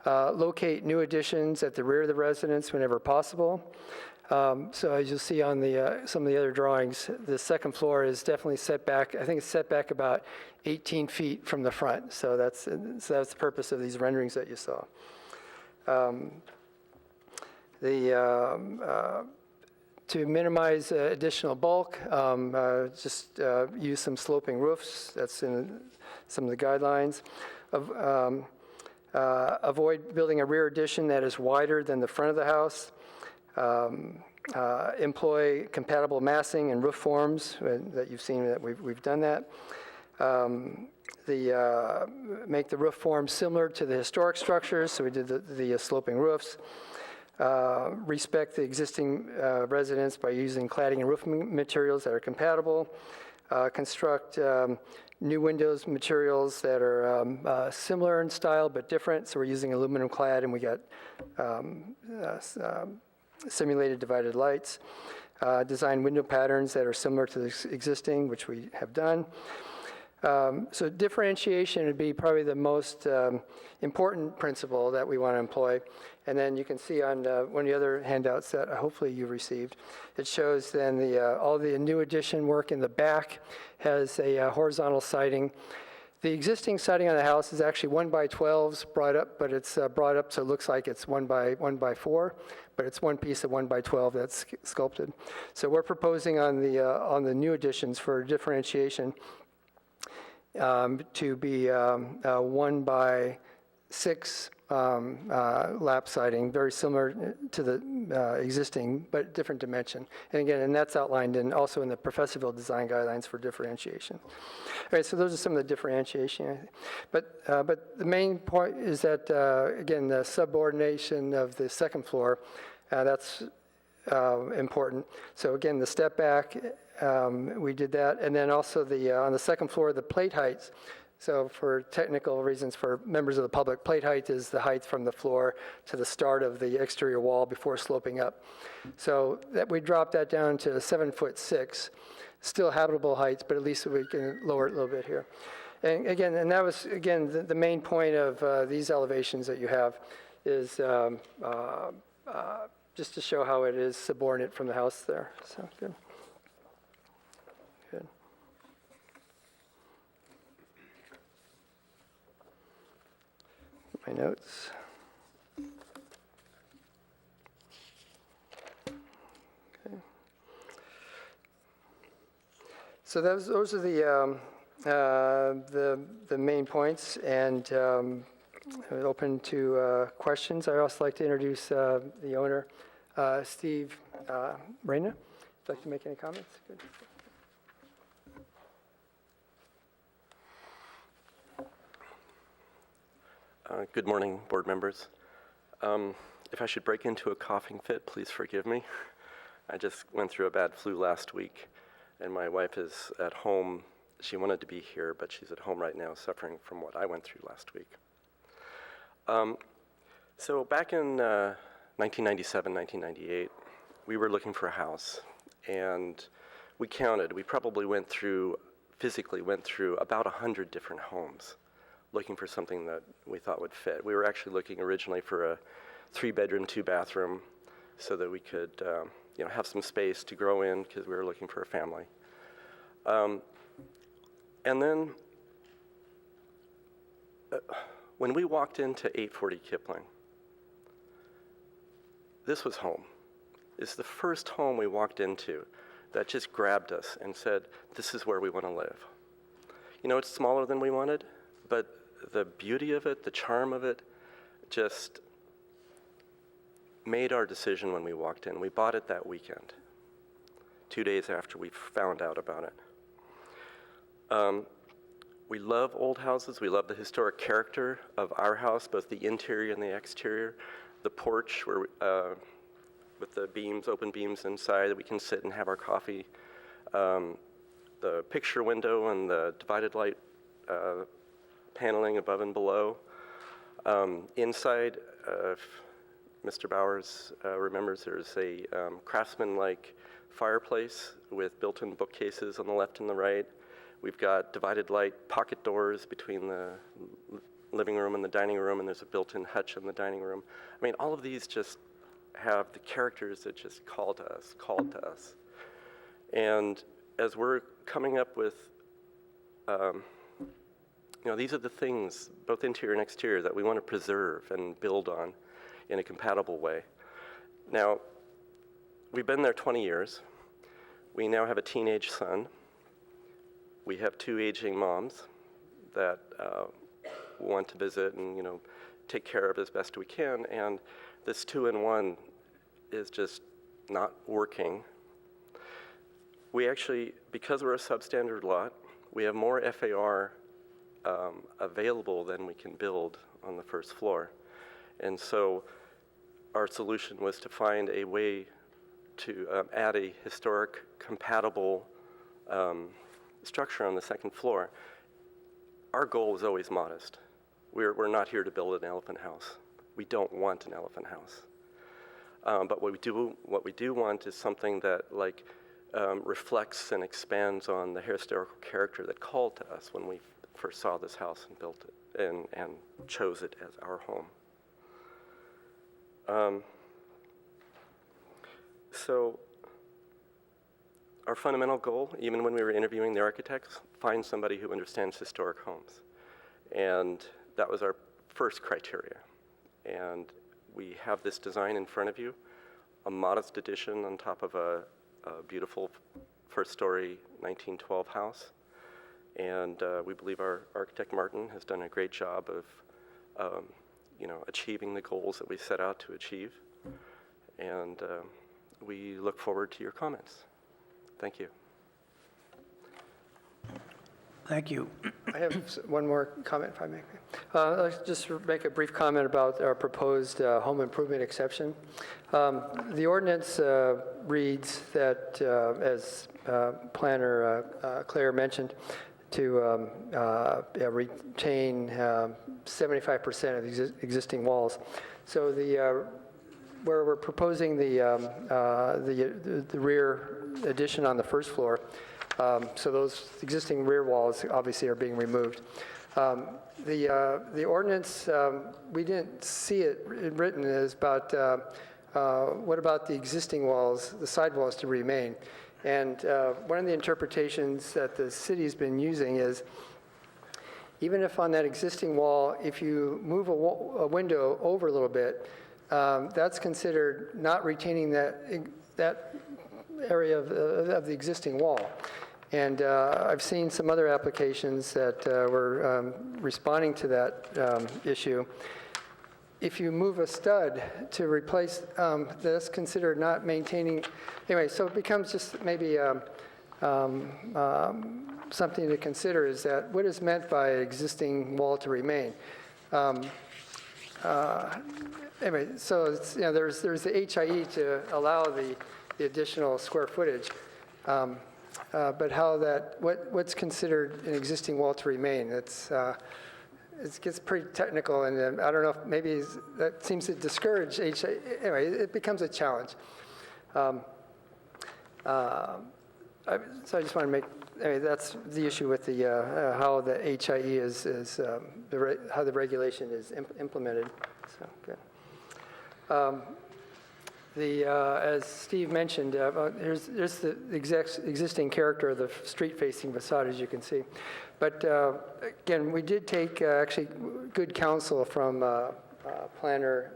Locate new additions at the rear of the residence whenever possible. So as you'll see on some of the other drawings, the second floor is definitely set back. I think it's set back about 18 feet from the front. So that's the purpose of these renderings that you saw. To minimize additional bulk, just use some sloping roofs. That's in some of the guidelines. Avoid building a rear addition that is wider than the front of the house. Employ compatible massing and roof forms that you've seen that we've done that. Make the roof form similar to the historic structures, so we did the sloping roofs. Respect the existing residents by using cladding and roofing materials that are compatible. Construct new windows materials that are similar in style but different, so we're using aluminum clad, and we got simulated divided lights. Design window patterns that are similar to the existing, which we have done. So differentiation would be probably the most important principle that we want to employ. And then you can see on one of the other handouts that hopefully you received, it shows then all the new addition work in the back has a horizontal siding. The existing siding on the house is actually 1x12s brought up, but it's brought up so it looks like it's 1x4, but it's one piece of 1x12 that's sculpted. So we're proposing on the new additions for differentiation to be 1x6 lap siding, very similar to the existing, but different dimension. And again, that's outlined also in the Professorville design guidelines for differentiation. All right, so those are some of the differentiation. But the main point is that, again, the subordination of the second floor, that's important. So again, the step back, we did that. And then also on the second floor, the plate heights. So for technical reasons for members of the public, plate height is the height from the floor to the start of the exterior wall before sloping up. So that we dropped that down to 7'6", still habitable heights, but at least we can lower it a little bit here. And again, that was, again, the main point of these elevations that you have is just to show how it is subordinate from the house there. So good. Good. My notes. Okay. So those are the main points, and open to questions. I'd also like to introduce the owner, Steve Reyna. Would you like to make any comments? Good. Good morning, board members. If I should break into a coughing fit, please forgive me. I just went through a bad flu last week, and my wife is at home. She wanted to be here, but she's at home right now suffering from what I went through last week. So back in 1997, 1998, we were looking for a house, and we counted. We probably physically went through about 100 different homes, looking for something that we thought would fit. We were actually looking originally for a 3-bedroom, 2-bathroom, so that we could, have some space to grow in because we were looking for a family. And then, when we walked into 840 Kipling, this was home. It's the first home we walked into that just grabbed us and said, "This is where we want to live." It's smaller than we wanted, but the beauty of it, the charm of it, just made our decision when we walked in. We bought it that weekend, 2 days after we found out about it. We love old houses. We love the historic character of our house, both the interior and the exterior. The porch where with the beams, open beams inside that we can sit and have our coffee. The picture window and the divided light paneling above and below. Inside, if Mr. Bowers remembers, there's a craftsman-like fireplace with built-in bookcases on the left and the right. We've got divided light pocket doors between the living room and the dining room, and there's a built-in hutch in the dining room. I mean, all of these just have the characters that just called to us. And as we're coming up with, these are the things, both interior and exterior, that we want to preserve and build on in a compatible way. Now, we've been there 20 years. We now have a teenage son. We have 2 aging moms that want to visit and, take care of as best we can. And this 2-in-1 is just not working. We actually, because we're a substandard lot, we have more FAR available than we can build on the first floor. And so our solution was to find a way to add a historic compatible structure on the second floor. Our goal was always modest. We're not here to build an elephant house. We don't want an elephant house. But what we do want is something that reflects and expands on the historical character that called to us when we first saw this house and built it and chose it as our home. So our fundamental goal, even when we were interviewing the architects, find somebody who understands historic homes. And that was our first criteria. And we have this design in front of you, a modest addition on top of a beautiful first-story 1912 house. And we believe our architect, Martin, has done a great job of achieving the goals that we set out to achieve. And we look forward to your comments. Thank you. Thank you. I have one more comment, if I may. I'll just make a brief comment about our proposed home improvement exception. The ordinance reads that, as planner Claire mentioned, to retain 75% of the existing walls. So where we're proposing the rear addition on the first floor, so those existing rear walls obviously are being removed. The ordinance, we didn't see it written as about what about the existing walls, the side walls to remain. And one of the interpretations that the city's been using is, even if on that existing wall, if you move a window over a little bit, that's considered not retaining that area of the existing wall. And I've seen some other applications that were responding to that issue. If you move a stud to replace, that's considered not maintaining. Anyway, so it becomes just maybe something to consider, is that what is meant by existing wall to remain. Anyway, so it's, there's the HIE to allow the additional square footage. But how what's considered an existing wall to remain? It gets pretty technical, and I don't know if maybe that seems to discourage HIE. Anyway, it becomes a challenge. So I just want to make, that's the issue with the how the HIE is how the regulation is implemented. So good. As Steve mentioned, here's the existing character of the street-facing facade, as you can see. But again, we did take actually good counsel from planner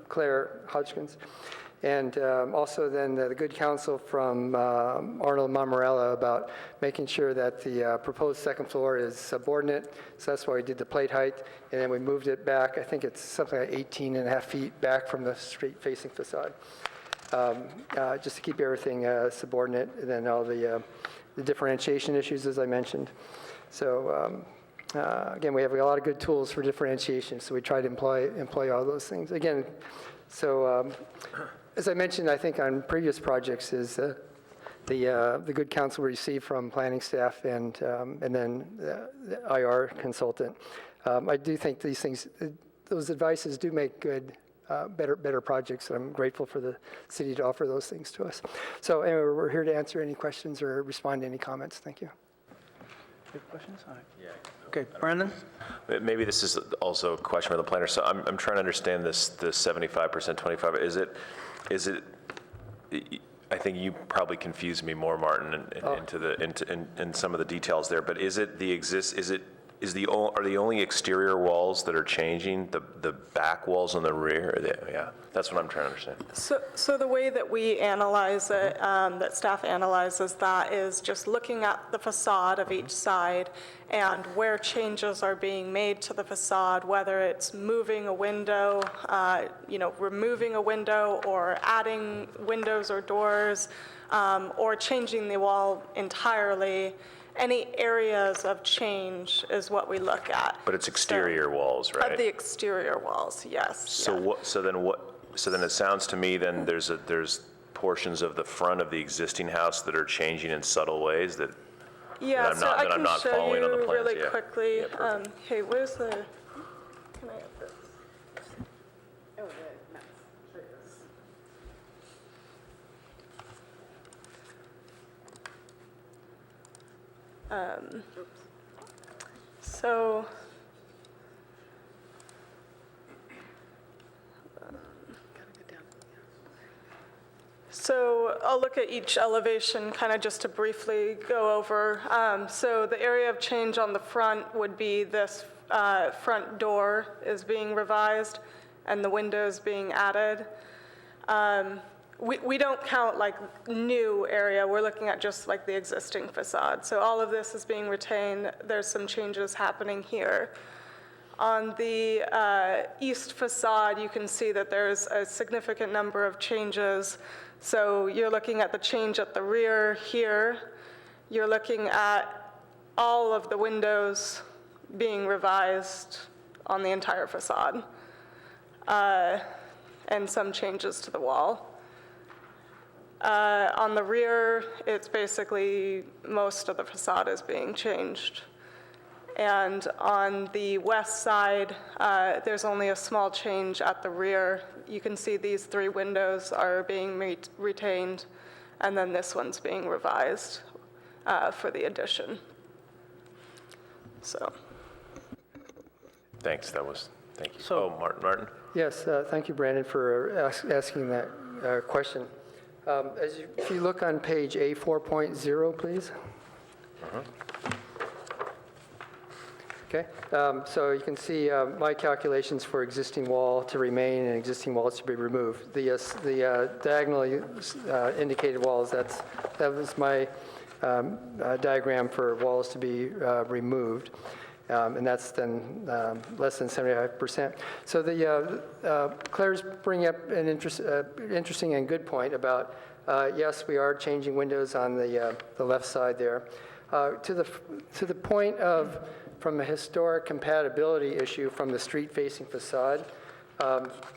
Claire Hodgkins, and also then the good counsel from Arnold Mammarella about making sure that the proposed second floor is subordinate. So that's why we did the plate height, and then we moved it back. I think it's something like 18.5 feet back from the street-facing facade, just to keep everything subordinate, and then all the differentiation issues, as I mentioned. So again, we have a lot of good tools for differentiation, so we try to employ all those things. Again, so as I mentioned, I think on previous projects, is the good counsel we received from planning staff and then the IR consultant. I do think these things, those advices do make good, better projects. And I'm grateful for the city to offer those things to us. So anyway, we're here to answer any questions or respond to any comments. Thank you. Good questions? Yeah. Okay, Brandon? Maybe this is also a question for the planner. So I'm trying to understand this 75%, 25. Is it? I think you probably confused me more, Martin, into some of the details there. But is it are the only exterior walls that are changing, the back walls on the rear? Yeah, that's what I'm trying to understand. So the way that we analyze it, that staff analyzes that, is just looking at the facade of each side and where changes are being made to the facade, whether it's moving a window, removing a window, or adding windows or doors, or changing the wall entirely. Any areas of change is what we look at. But it's exterior walls, right? Of the exterior walls, yes. So yeah. So then it sounds to me then there's portions of the front of the existing house that are changing in subtle ways that Yeah, I'm so not- I that I'm can not show following on the you plans, really yeah. quickly. Yeah, perfect. Hey, where's the, can I get this? So, so I'll look at each elevation kind of just to briefly go over. So the area of change on the front would be this front door is being revised and the windows being added. We don't count like new area, we're looking at just like the existing facade. So all of this is being retained, there's some changes happening here. On the east facade, you can see that there's a significant number of changes. So you're looking at the change at the rear here. You're looking at all of the windows being revised on the entire facade, and some changes to the wall. On the rear, it's basically most of the facade is being changed. And on the west side, there's only a small change at the rear. You can see these 3 windows are being retained, and then this one's being revised for the addition. So. Thanks, thank you. So- Martin? Yes, thank you, Brandon, for asking that question. If you look on page A4.0, please. Okay, so you can see my calculations for existing wall to remain and existing walls to be removed. The diagonally indicated walls, that was my diagram for walls to be removed. And that's then less than 75%. So Claire's bringing up an interesting and good point about, yes, we are changing windows on the left side there. To the point of, from a historic compatibility issue from the street-facing facade,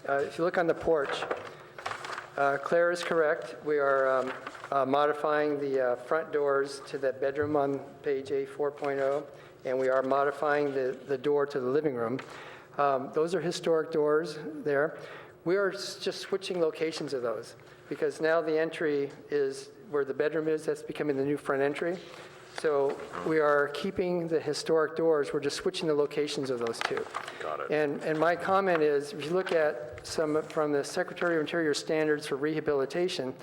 if you look on the porch, Claire is correct. We are modifying the front doors to that bedroom on page A4.0. And we are modifying the door to the living room. Those are historic doors there. We are just switching locations of those because now the entry is where the bedroom is. That's becoming the new front entry. So we are keeping the historic doors. We're just switching the locations of those two. Got it. And my comment is, if you look at some from the Secretary of Interior standards for rehabilitation,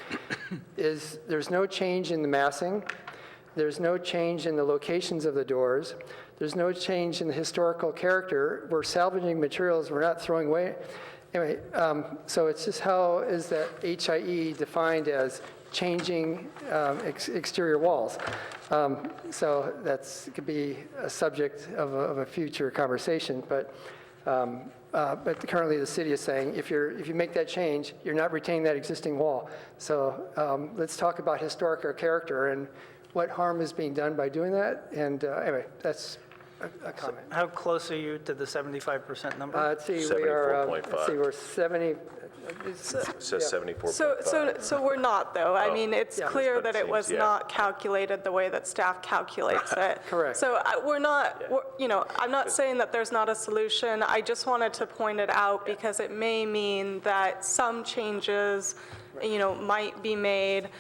is there's no change in the massing. There's no change in the locations of the doors. There's no change in the historical character. We're salvaging materials we're not throwing away. Anyway, so it's just how is that HIE defined as changing exterior walls? So that's could be a subject of a future conversation, but currently the city is saying if you make that change, you're not retaining that existing wall. So let's talk about historical character and what harm is being done by doing that. And anyway, that's a comment. How close are you to the 75% number? Let's see, we are, 74.5. we're 70. It says 74.5. So we're not, though. I mean, it's clear but that it it was seems, yeah. not calculated the way that staff calculates it. Correct. So we're not, I'm not saying that there's not a solution. I just wanted to point it out because it may mean that some changes, might be made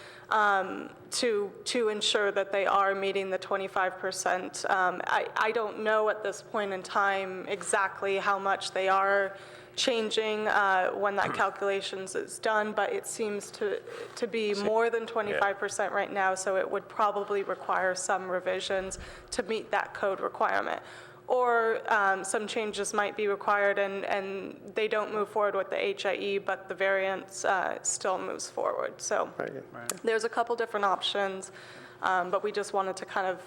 to ensure that they are meeting the 25%. I don't know at this point in time exactly how much they are changing when that calculations is done, but it seems to be more than 25% right now, so it would probably require some revisions to meet that code requirement. or some changes might be required and they don't move forward with the HIE, but the variance still moves forward. So there's a couple different options, but we just wanted to kind of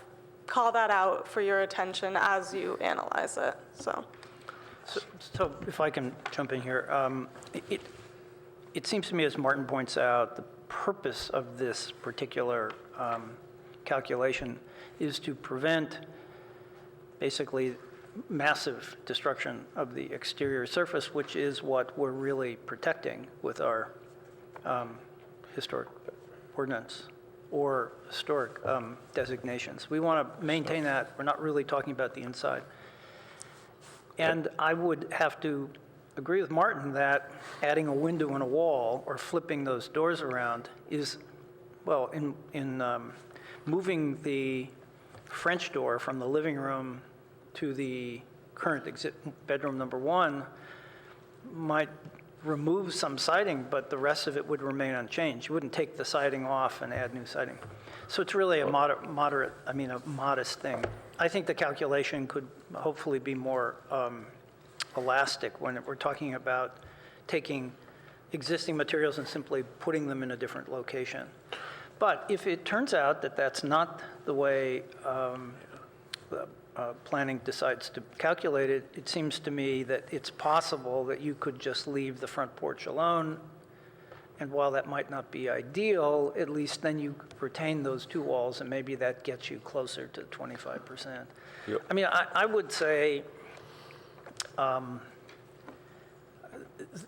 call that out for your attention as you analyze it, so. So if I can jump in here, it seems to me, as Martin points out, the purpose of this particular calculation is to prevent basically massive destruction of the exterior surface, which is what we're really protecting with our historic ordinance or historic designations. We want to maintain that. We're not really talking about the inside. And I would have to agree with Martin that adding a window and a wall or flipping those doors around is, well, in moving the French door from the living room to the current bedroom number 1 might remove some siding, but the rest of it would remain unchanged. You wouldn't take the siding off and add new siding. So it's really a modest thing. I think the calculation could hopefully be more elastic when we're talking about taking existing materials and simply putting them in a different location. But if it turns out that that's not the way the planning decides to calculate it, it seems to me that it's possible that you could just leave the front porch alone. And while that might not be ideal, at least then you retain those 2 walls, and maybe that gets you closer to 25%. Yep. I mean, I would say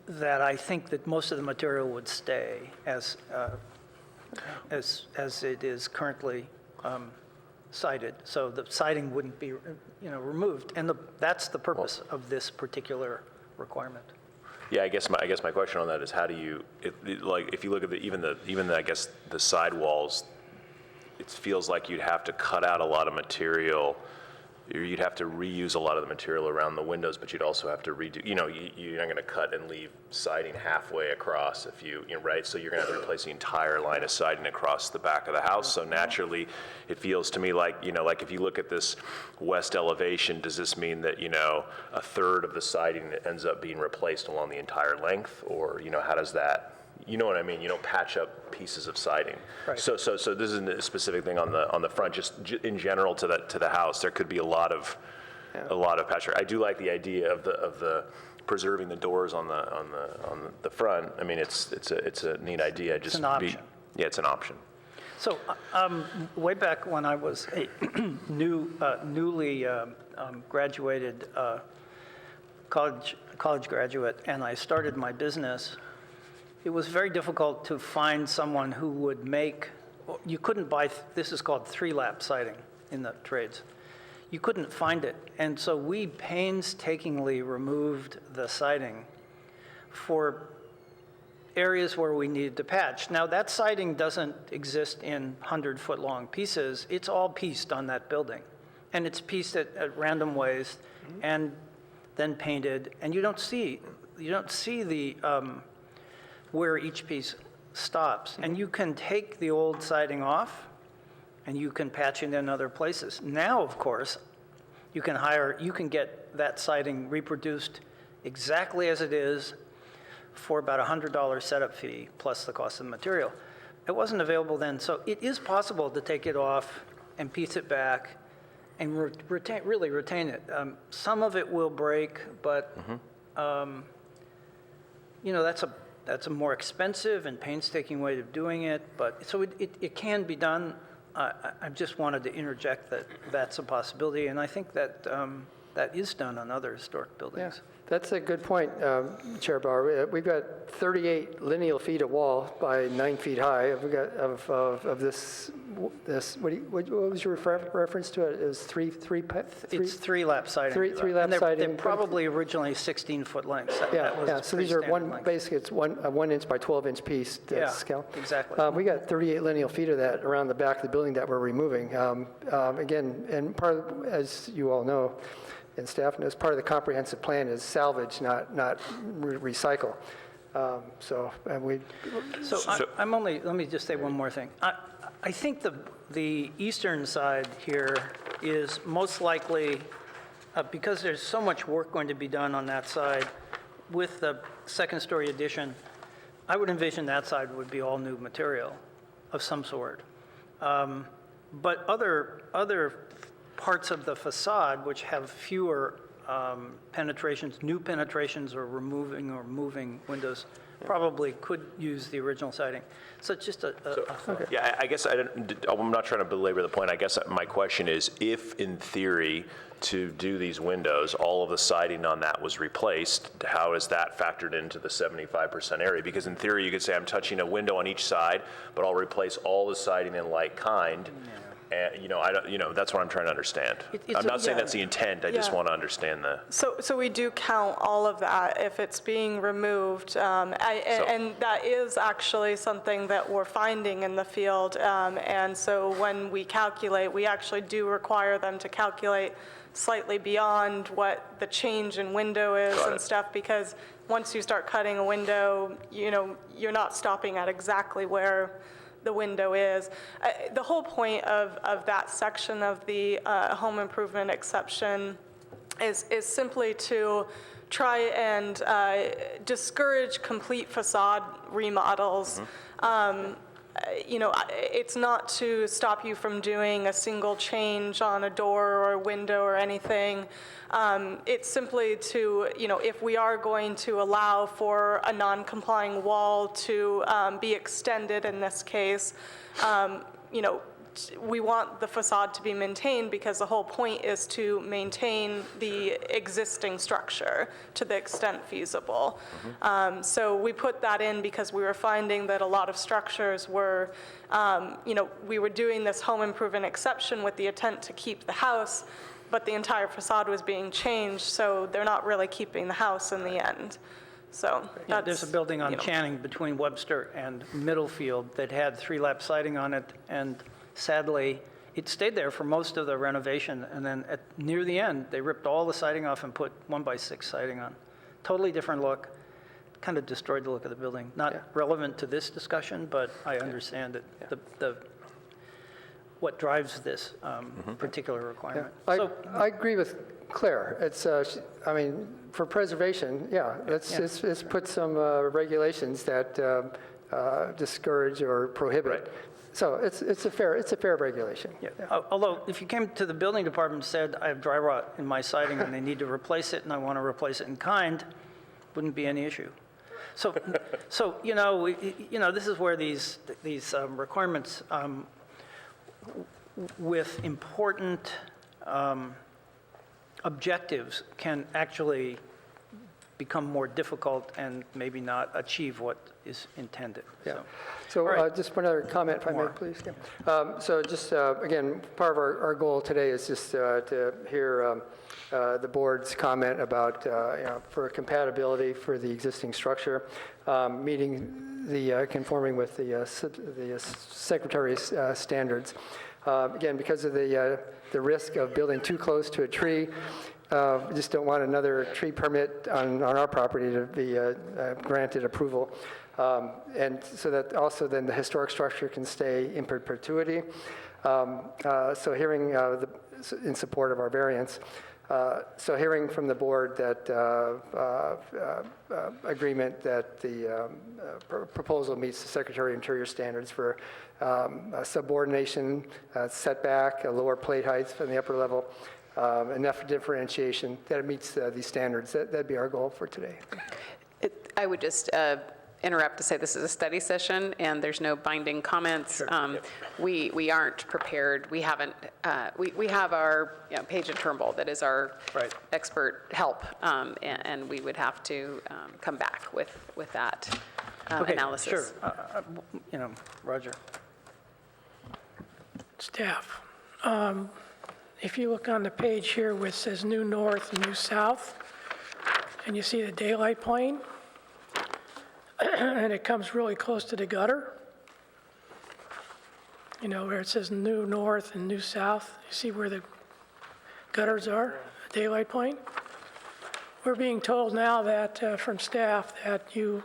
that I think that most of the material would stay as it is currently sided. So the siding wouldn't be, removed, and that's the purpose of this particular requirement. Yeah, I guess my question on that is, how do you, if you look at even the side walls, it feels like you'd have to cut out a lot of material. You'd have to reuse a lot of the material around the windows, but you'd also have to redo, you're not going to cut and leave siding halfway across if right? So you're going to have to replace the entire line of siding across the back of the house. So naturally, it feels to me like, like if you look at this west elevation, does this mean that, a third of the siding ends up being replaced along the entire length? Or, how does that, you know what I mean? You don't patch up pieces of siding. Right. So this isn't a specific thing on the front. Just in general to the house, there could be a lot of patchwork. I do like the idea of the preserving the doors on the front. I mean, it's a neat idea. It's an option. It's an option. So way back when I was a newly graduated college graduate, and I started my business, it was very difficult to find someone who would make, you couldn't buy, this is called 3-lap siding in the trades. You couldn't find it. And so we painstakingly removed the siding for areas where we needed to patch. Now, that siding doesn't exist in 100-foot-long pieces. It's all pieced on that building. And it's pieced at random ways and then painted. And you don't see the where each piece stops. And you can take the old siding off and you can patch it in other places. Now, of course, you can get that siding reproduced exactly as it is for about $100 setup fee plus the cost of the material. It wasn't available then, so it is possible to take it off and piece it back and really retain it. Some of it will break, but that's a more expensive and painstaking way of doing it. But so it can be done. I just wanted to interject that that's a possibility, and I think that that is done on other historic buildings. Yeah. That's a good point, Chair Bauer. We've got 38 lineal feet of wall by 9 feet high. We've got of this. What was your reference to it? It was three. It's 3-lap siding. Three-lap siding. They're probably originally 16-foot lengths. Yeah. So these are basically it's a 1 inch by 12 inch piece. Scale. Exactly. We got 38 lineal feet of that around the back of the building that we're removing. Again, and part of, as you all know, and staff knows, part of the comprehensive plan is salvage, not recycle. Let me just say one more thing. I think the eastern side here is most likely because there's so much work going to be done on that side with the second-story addition, I would envision that side would be all new material of some sort. But other parts of the facade which have fewer penetrations, new penetrations or removing or moving windows, probably could use the original siding. So it's just a thought. Yeah, I guess I'm not trying to belabor the point. I guess my question is, if in theory, to do these windows, all of the siding on that was replaced, how is that factored into the 75% area? Because in theory, you could say, I'm touching a window on each side, but I'll replace all the siding in like kind. And, that's what I'm trying to understand. I'm not saying that's the intent, I just want to understand the. So we do count all of that if it's being removed, and that is actually something that we're finding in the field. And so when we calculate, we actually do require them to calculate slightly beyond what the change in window is and stuff, because once you start cutting a window, you're not stopping at exactly where the window is. The whole point of that section of the home improvement exception is simply to try and discourage complete facade remodels. It's not to stop you from doing a single change on a door or a window or anything. It's simply to, if we are going to allow for a non-complying wall to be extended in this case, we want the facade to be maintained because the whole point is to maintain the existing structure to the extent feasible. So we put that in because we were finding that a lot of structures were, we were doing this home improvement exception with the intent to keep the house, but the entire facade was being changed, so they're not really keeping the house in the end. So that's, there's a building on Channing between Webster and Middlefield that had 3-lap siding on it, and sadly, it stayed there for most of the renovation, and then near the end, they ripped all the siding off and put 1x6 siding on. Totally different look, kind of destroyed the look of the building. Not relevant to this discussion, but I understand it. What drives this particular requirement. I agree with Claire. It's, for preservation, let's put some regulations that discourage or prohibit. Right. So it's a fair regulation. Yeah. Although, if you came to the building department and said, I have dry rot in my siding and they need to replace it and I want to replace it in kind, wouldn't be any issue. So this is where these requirements with important objectives can actually become more difficult and maybe not achieve what is intended. Yeah. So just one other comment, if I may, please. So just, again, part of our goal today is just to hear the board's comment about, for compatibility for the existing structure, meeting the, conforming with the Secretary's standards. Again, because of the risk of building too close to a tree, we just don't want another tree permit on our property to be granted approval. And so that also then the historic structure can stay in perpetuity. So hearing in support of our variance, so hearing from the board that agreement that the proposal meets the Secretary of Interior standards for subordination, setback, lower plate heights from the upper level, enough differentiation that it meets these standards. That'd be our goal for today. I would just interrupt to say this is a study session and there's no binding comments. Sure. We aren't prepared. We haven't. We have our Page and Turnbull that is our expert help, and we would have to come back with that analysis. Sure. Roger. Staff, if you look on the page here where it says new north and new south, and you see the daylight plane, and it comes really close to the gutter, where it says new north and new south, you see where the gutters are, the daylight plane? We're being told now that, from staff, that you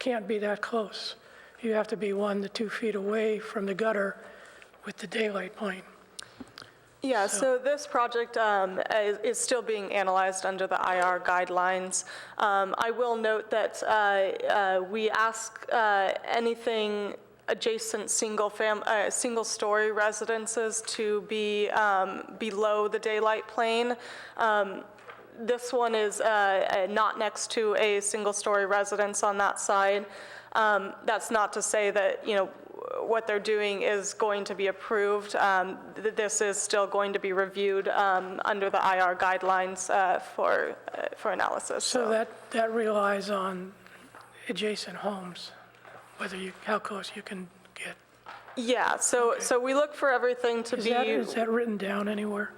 can't be that close. You have to be 1 to 2 feet away from the gutter with the daylight plane. Yeah, so this project is still being analyzed under the IR guidelines. I will note that we ask anything adjacent single-story residences to be below the daylight plane. This one is not next to a single-story residence on that side. That's not to say that, what they're doing is going to be approved. This is still going to be reviewed under the IR guidelines for analysis. So that relies on adjacent homes, how close you can get. Yeah, so we look for everything to be. Is that written down anywhere?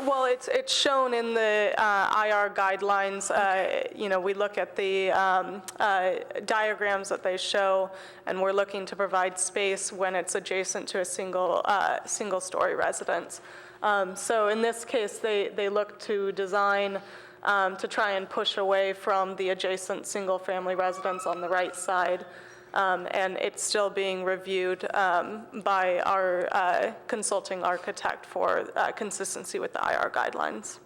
Well, it's shown in the IR guidelines. We look at the diagrams that they show, and we're looking to provide space when it's adjacent to a single-story residence. So in this case, they look to design to try and push away from the adjacent single-family residence on the right side. And it's still being reviewed by our consulting architect for consistency with the IR guidelines.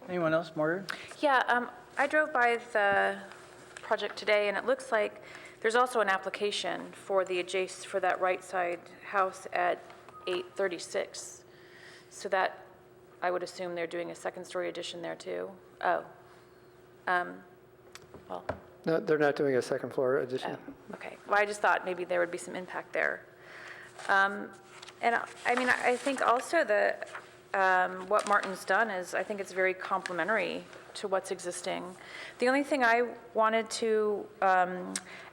Anyone else, Margaret? Yeah, I drove by the project today, and it looks like there's also an application for that right side house at 836. So that, I would assume they're doing a second-story addition there too. Oh. Well, No, they're not doing a second floor addition. okay. Well, I just thought maybe there would be some impact there. And I think also that what Martin's done is, I think it's very complementary to what's existing. The only thing I wanted to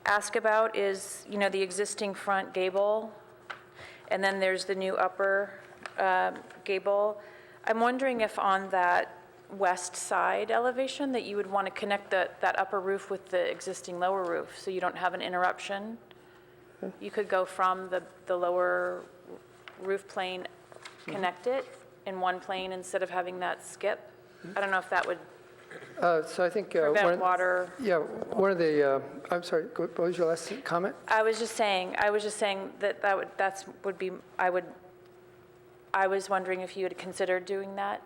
ask about is, the existing front gable, and then there's the new upper gable. I'm wondering if on that west side elevation that you would want to connect that upper roof with the existing lower roof so you don't have an interruption. You could go from the lower roof plane, connect it in one plane instead of having that skip. I don't know if that would So I think. prevent water. Yeah, one of the, I'm sorry, what was your last comment? I was just saying I was wondering if you had considered doing that.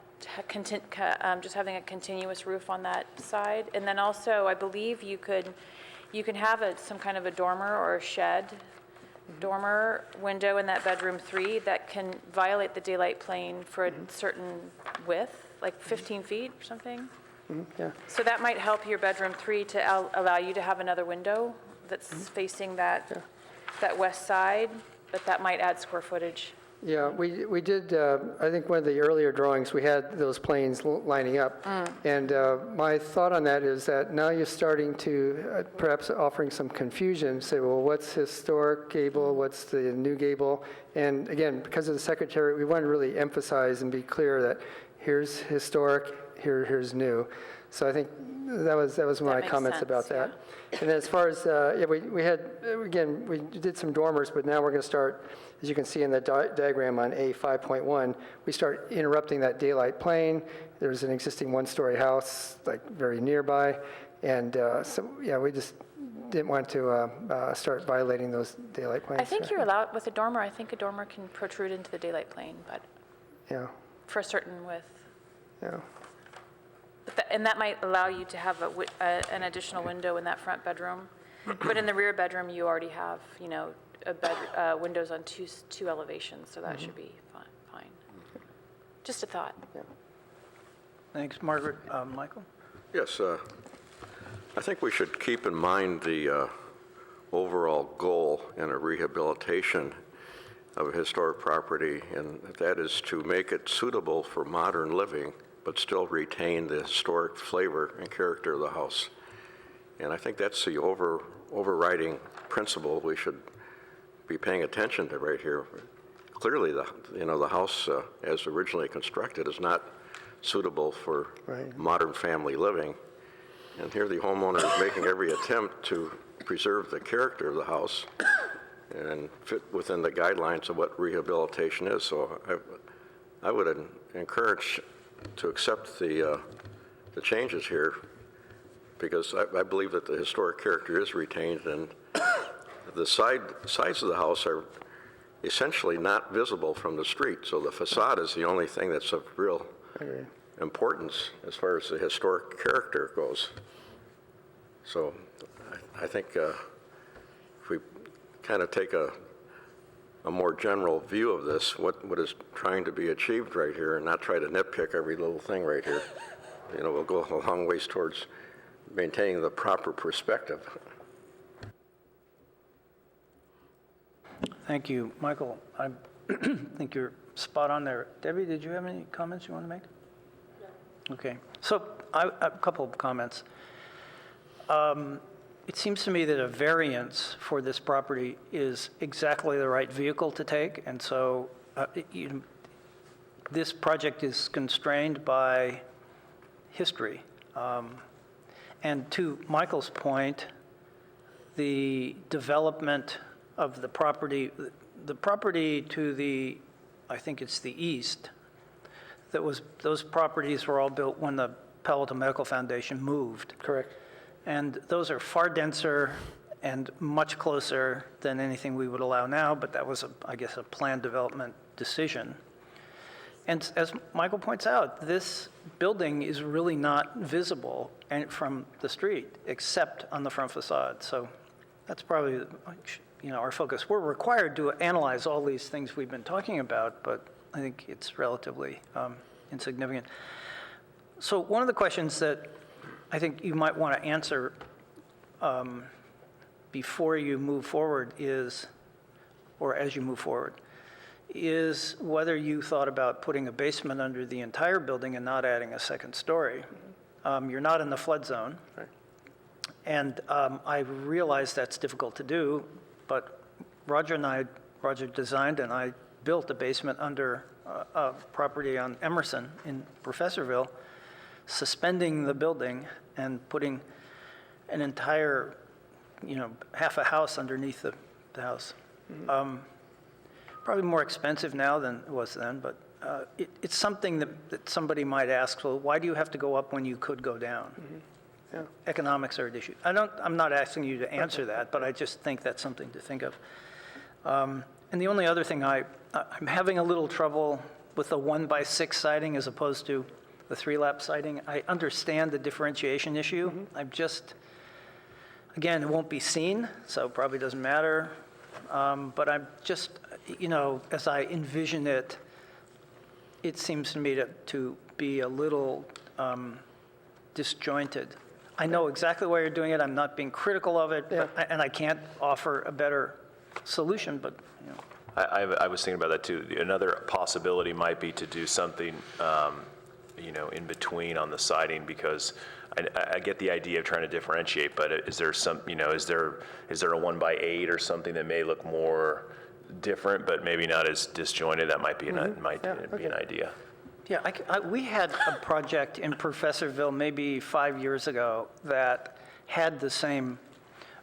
Just having a continuous roof on that side. And then also, I believe you can have some kind of a dormer or a shed dormer window in that bedroom 3 that can violate the daylight plane for a certain width, like 15 feet or something. Yeah. So that might help your bedroom 3 to allow you to have another window that's facing that west side, but that might add square footage. Yeah, we did, I think one of the earlier drawings, we had those planes lining up. And my thought on that is that now you're starting to perhaps offering some confusion, say, well, what's historic gable, what's the new gable? And again, because of the secretary, we want to really emphasize and be clear that here's historic, here's new. So I think that was my makes comments sense, about that. And then as far as, we had, again, we did some dormers, but now we're going to start, as you can see in the diagram on A5.1, we start interrupting that daylight plane. There's an existing one-story house, like very nearby. And so, yeah, we just didn't want to start violating those daylight planes. I think you're allowed, with a dormer, I think a dormer can protrude into the daylight plane, but Yeah, for a certain width. yeah. And that might allow you to have an additional window in that front bedroom. But in the rear bedroom, you already have, windows on two elevations, so that should be fine. Just a thought. Thanks, Margaret. Michael? Yes, I think we should keep in mind the overall goal in a rehabilitation of a historic property, and that is to make it suitable for modern living, but still retain the historic flavor and character of the house. And I think that's the overriding principle we should be paying attention to right here. Clearly, the house as originally constructed is not suitable for modern family living. And here the homeowner is making every attempt to preserve the character of the house and fit within the guidelines of what rehabilitation is. So I would encourage to accept the changes here, because I believe that the historic character is retained, and the sides of the house are essentially not visible from the street. So the facade is the only thing that's of real importance as far as the historic character goes. So I think if we kind of take a more general view of this, what is trying to be achieved right here, and not try to nitpick every little thing right here, we'll go a long ways towards maintaining the proper perspective. Thank you, Michael. I think you're spot on there. Debbie, did you have any comments you want to make? No. Okay. So a couple of comments. It seems to me that a variance for this property is exactly the right vehicle to take, and so this project is constrained by history. And to Michael's point, the development of the property to the, I think it's the east, those properties were all built when the Palo Medical Foundation moved. Correct. And those are far denser and much closer than anything we would allow now, but that was, I guess, a planned development decision. And as Michael points out, this building is really not visible from the street, except on the front facade. So that's probably, our focus. We're required to analyze all these things we've been talking about, but I think it's relatively insignificant. So one of the questions that I think you might want to answer before you move forward is, or as you move forward, is whether you thought about putting a basement under the entire building and not adding a second story. You're not in the flood zone. Right. And I realize that's difficult to do, but Roger designed and I built a basement under a property on Emerson in Professorville, suspending the building and putting an entire, half a house underneath the house. Mm-hmm. Probably more expensive now than it was then, but it's something that somebody might ask, well, why do you have to go up when you could go down? Mm-hmm. Yeah. Economics are an issue. I'm not asking you to answer that, but I just think that's something to think of. And the only other thing I'm having a little trouble with the 1x6 siding as opposed to the 3-lap siding. I understand the differentiation issue. Mm-hmm. I'm just, again, it won't be seen, so it probably doesn't matter. But I'm just, as I envision it, it seems to me to be a little disjointed. I know exactly why you're doing it. I'm not being critical of it, yeah. And I can't offer a better solution, but, I was thinking about that too. Another possibility might be to do something, in between on the siding, because I get the idea of trying to differentiate, but is there some, is there a 1x8 or something that may look more different, but maybe not as disjointed? That might be be an idea. Yeah, we had a project in Professorville maybe 5 years ago that had the same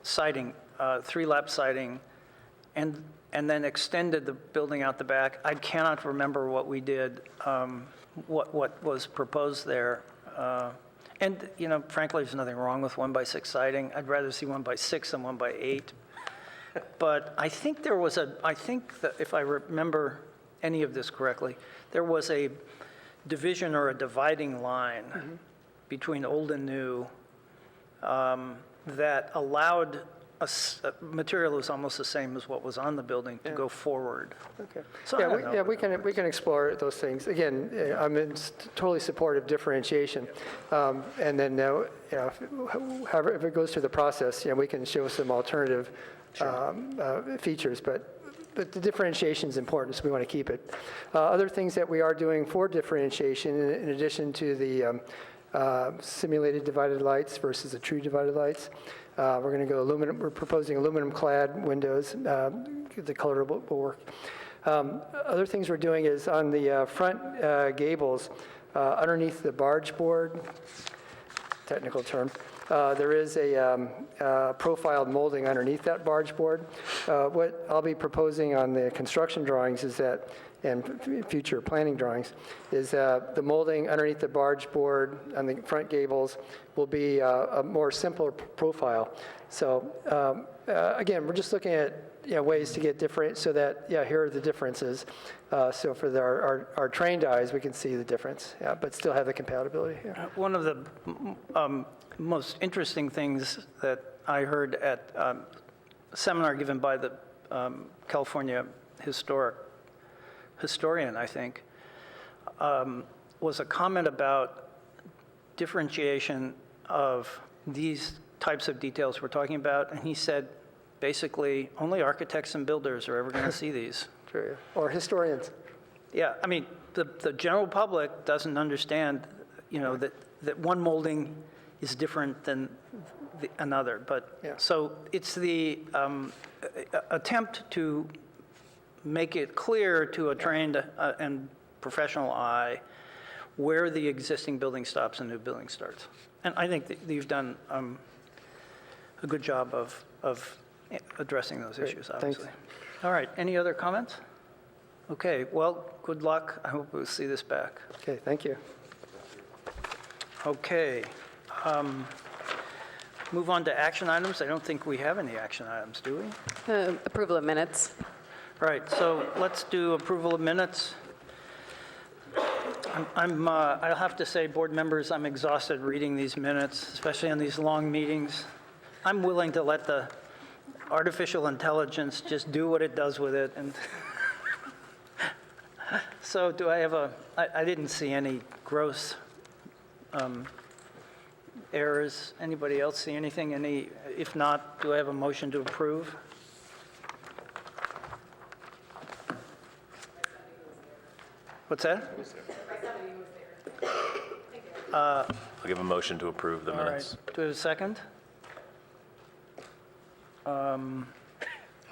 siding, 3-lap siding, and then extended the building out the back. I cannot remember what we did, what was proposed there. And, frankly, there's nothing wrong with 1x6 siding. I'd rather see 1x6 than 1x8. But I think that if I remember any of this correctly, there was a division or a dividing line mm-hmm. between old and new that allowed a material that was almost the same as what was on the building to go forward. Okay. So we can explore those things. Again, I'm in totally support of differentiation. And then however, if it goes through the process, we can show some alternative features, but the differentiation is important, so we want to keep it. Other things that we are doing for differentiation, in addition to the simulated divided lights versus the true divided lights, we're going to go aluminum. We're proposing aluminum-clad windows. The color will work. Other things we're doing is on the front gables, underneath the barge board, technical term, there is a profiled molding underneath that barge board. What I'll be proposing on the construction drawings is that and future planning drawings, is the molding underneath the barge board on the front gables will be a more simpler profile. So again, we're just looking at ways to get different, so that, here are the differences. So for our trained eyes, we can see the difference, but still have the compatibility. One of the most interesting things that I heard at a seminar given by the California historian, I think, was a comment about differentiation of these types of details we're talking about. And he said, basically, only architects and builders are ever going to see these. True. Or historians. Yeah, I mean, the general public doesn't understand, that one molding is different than another. But so it's the attempt to make it clear to a trained and professional eye where the existing building stops and new building starts. And I think that you've done a good job of addressing those issues, obviously. Thanks. All right, any other comments? Okay, well, good luck. I hope we'll see this back. Okay, thank you. Okay. Move on to action items. I don't think we have any action items, do we? Approval of minutes. All right, so let's do approval of minutes. I'll have to say, board members, I'm exhausted reading these minutes, especially on these long meetings. I'm willing to let the artificial intelligence just do what it does with it. And so do I have I didn't see any gross errors. Anybody else see anything? If not, do I have a motion to approve? What's that? I'll give a motion to approve the All right. minutes. Do we have a second?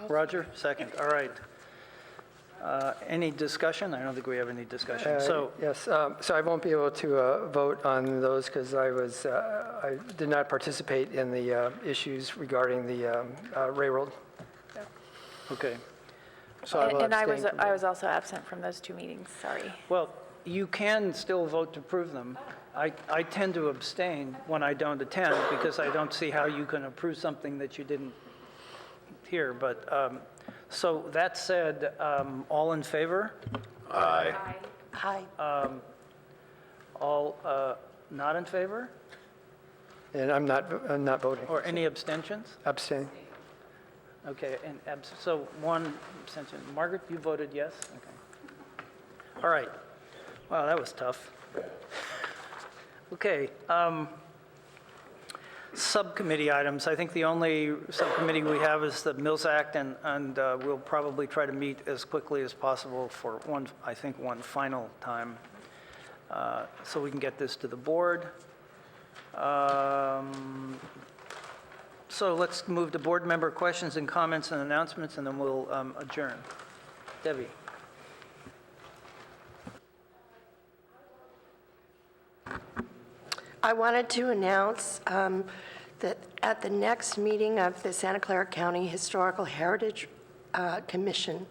Roger, second. All right. Any discussion? I don't think we have any discussion. So, Yes, so I won't be able to vote on those because I did not participate in the issues regarding the railroad. okay. So I will And I abstain from I was also absent from those 2 meetings, sorry. Well, you can still vote to approve them. I tend to abstain when I don't attend because I don't see how you can approve something that you didn't hear. But, so that said, all in favor? Aye. Aye. All not in favor? And I'm not voting. Or any abstentions? Abstain. Okay, and so one abstention. Margaret, you voted yes? Okay. All right. Wow, that was tough. Okay. Subcommittee items. I think the only subcommittee we have is the Mills Act, and we'll probably try to meet as quickly as possible for one final time, so we can get this to the board. So let's move to board member questions and comments and announcements, and then we'll adjourn. Debbie. I wanted to announce that at the next meeting of the Santa Clara County Historical Heritage Commission,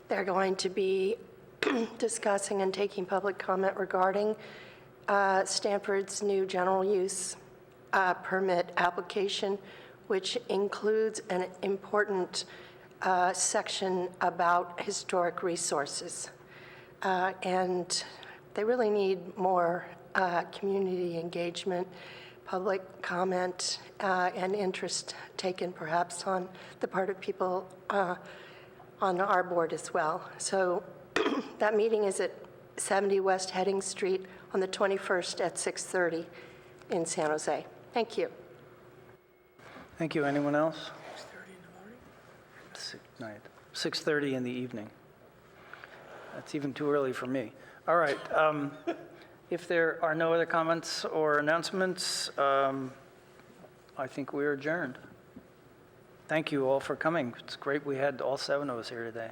they're going to be discussing and taking public comment regarding Stanford's new general use permit application, which includes an important section about historic resources. And they really need more community engagement, public comment, and interest taken perhaps on the part of people on our board as well. So that meeting is at 70 West Heading Street on the 21st at 6:30 in San Jose. Thank you. Thank you. Anyone else? 6:30 in the morning? 6:30 in the evening. That's even too early for me. All right. If there are no other comments or announcements, I think we're adjourned. Thank you all for coming. It's great we had all 7 of us here today.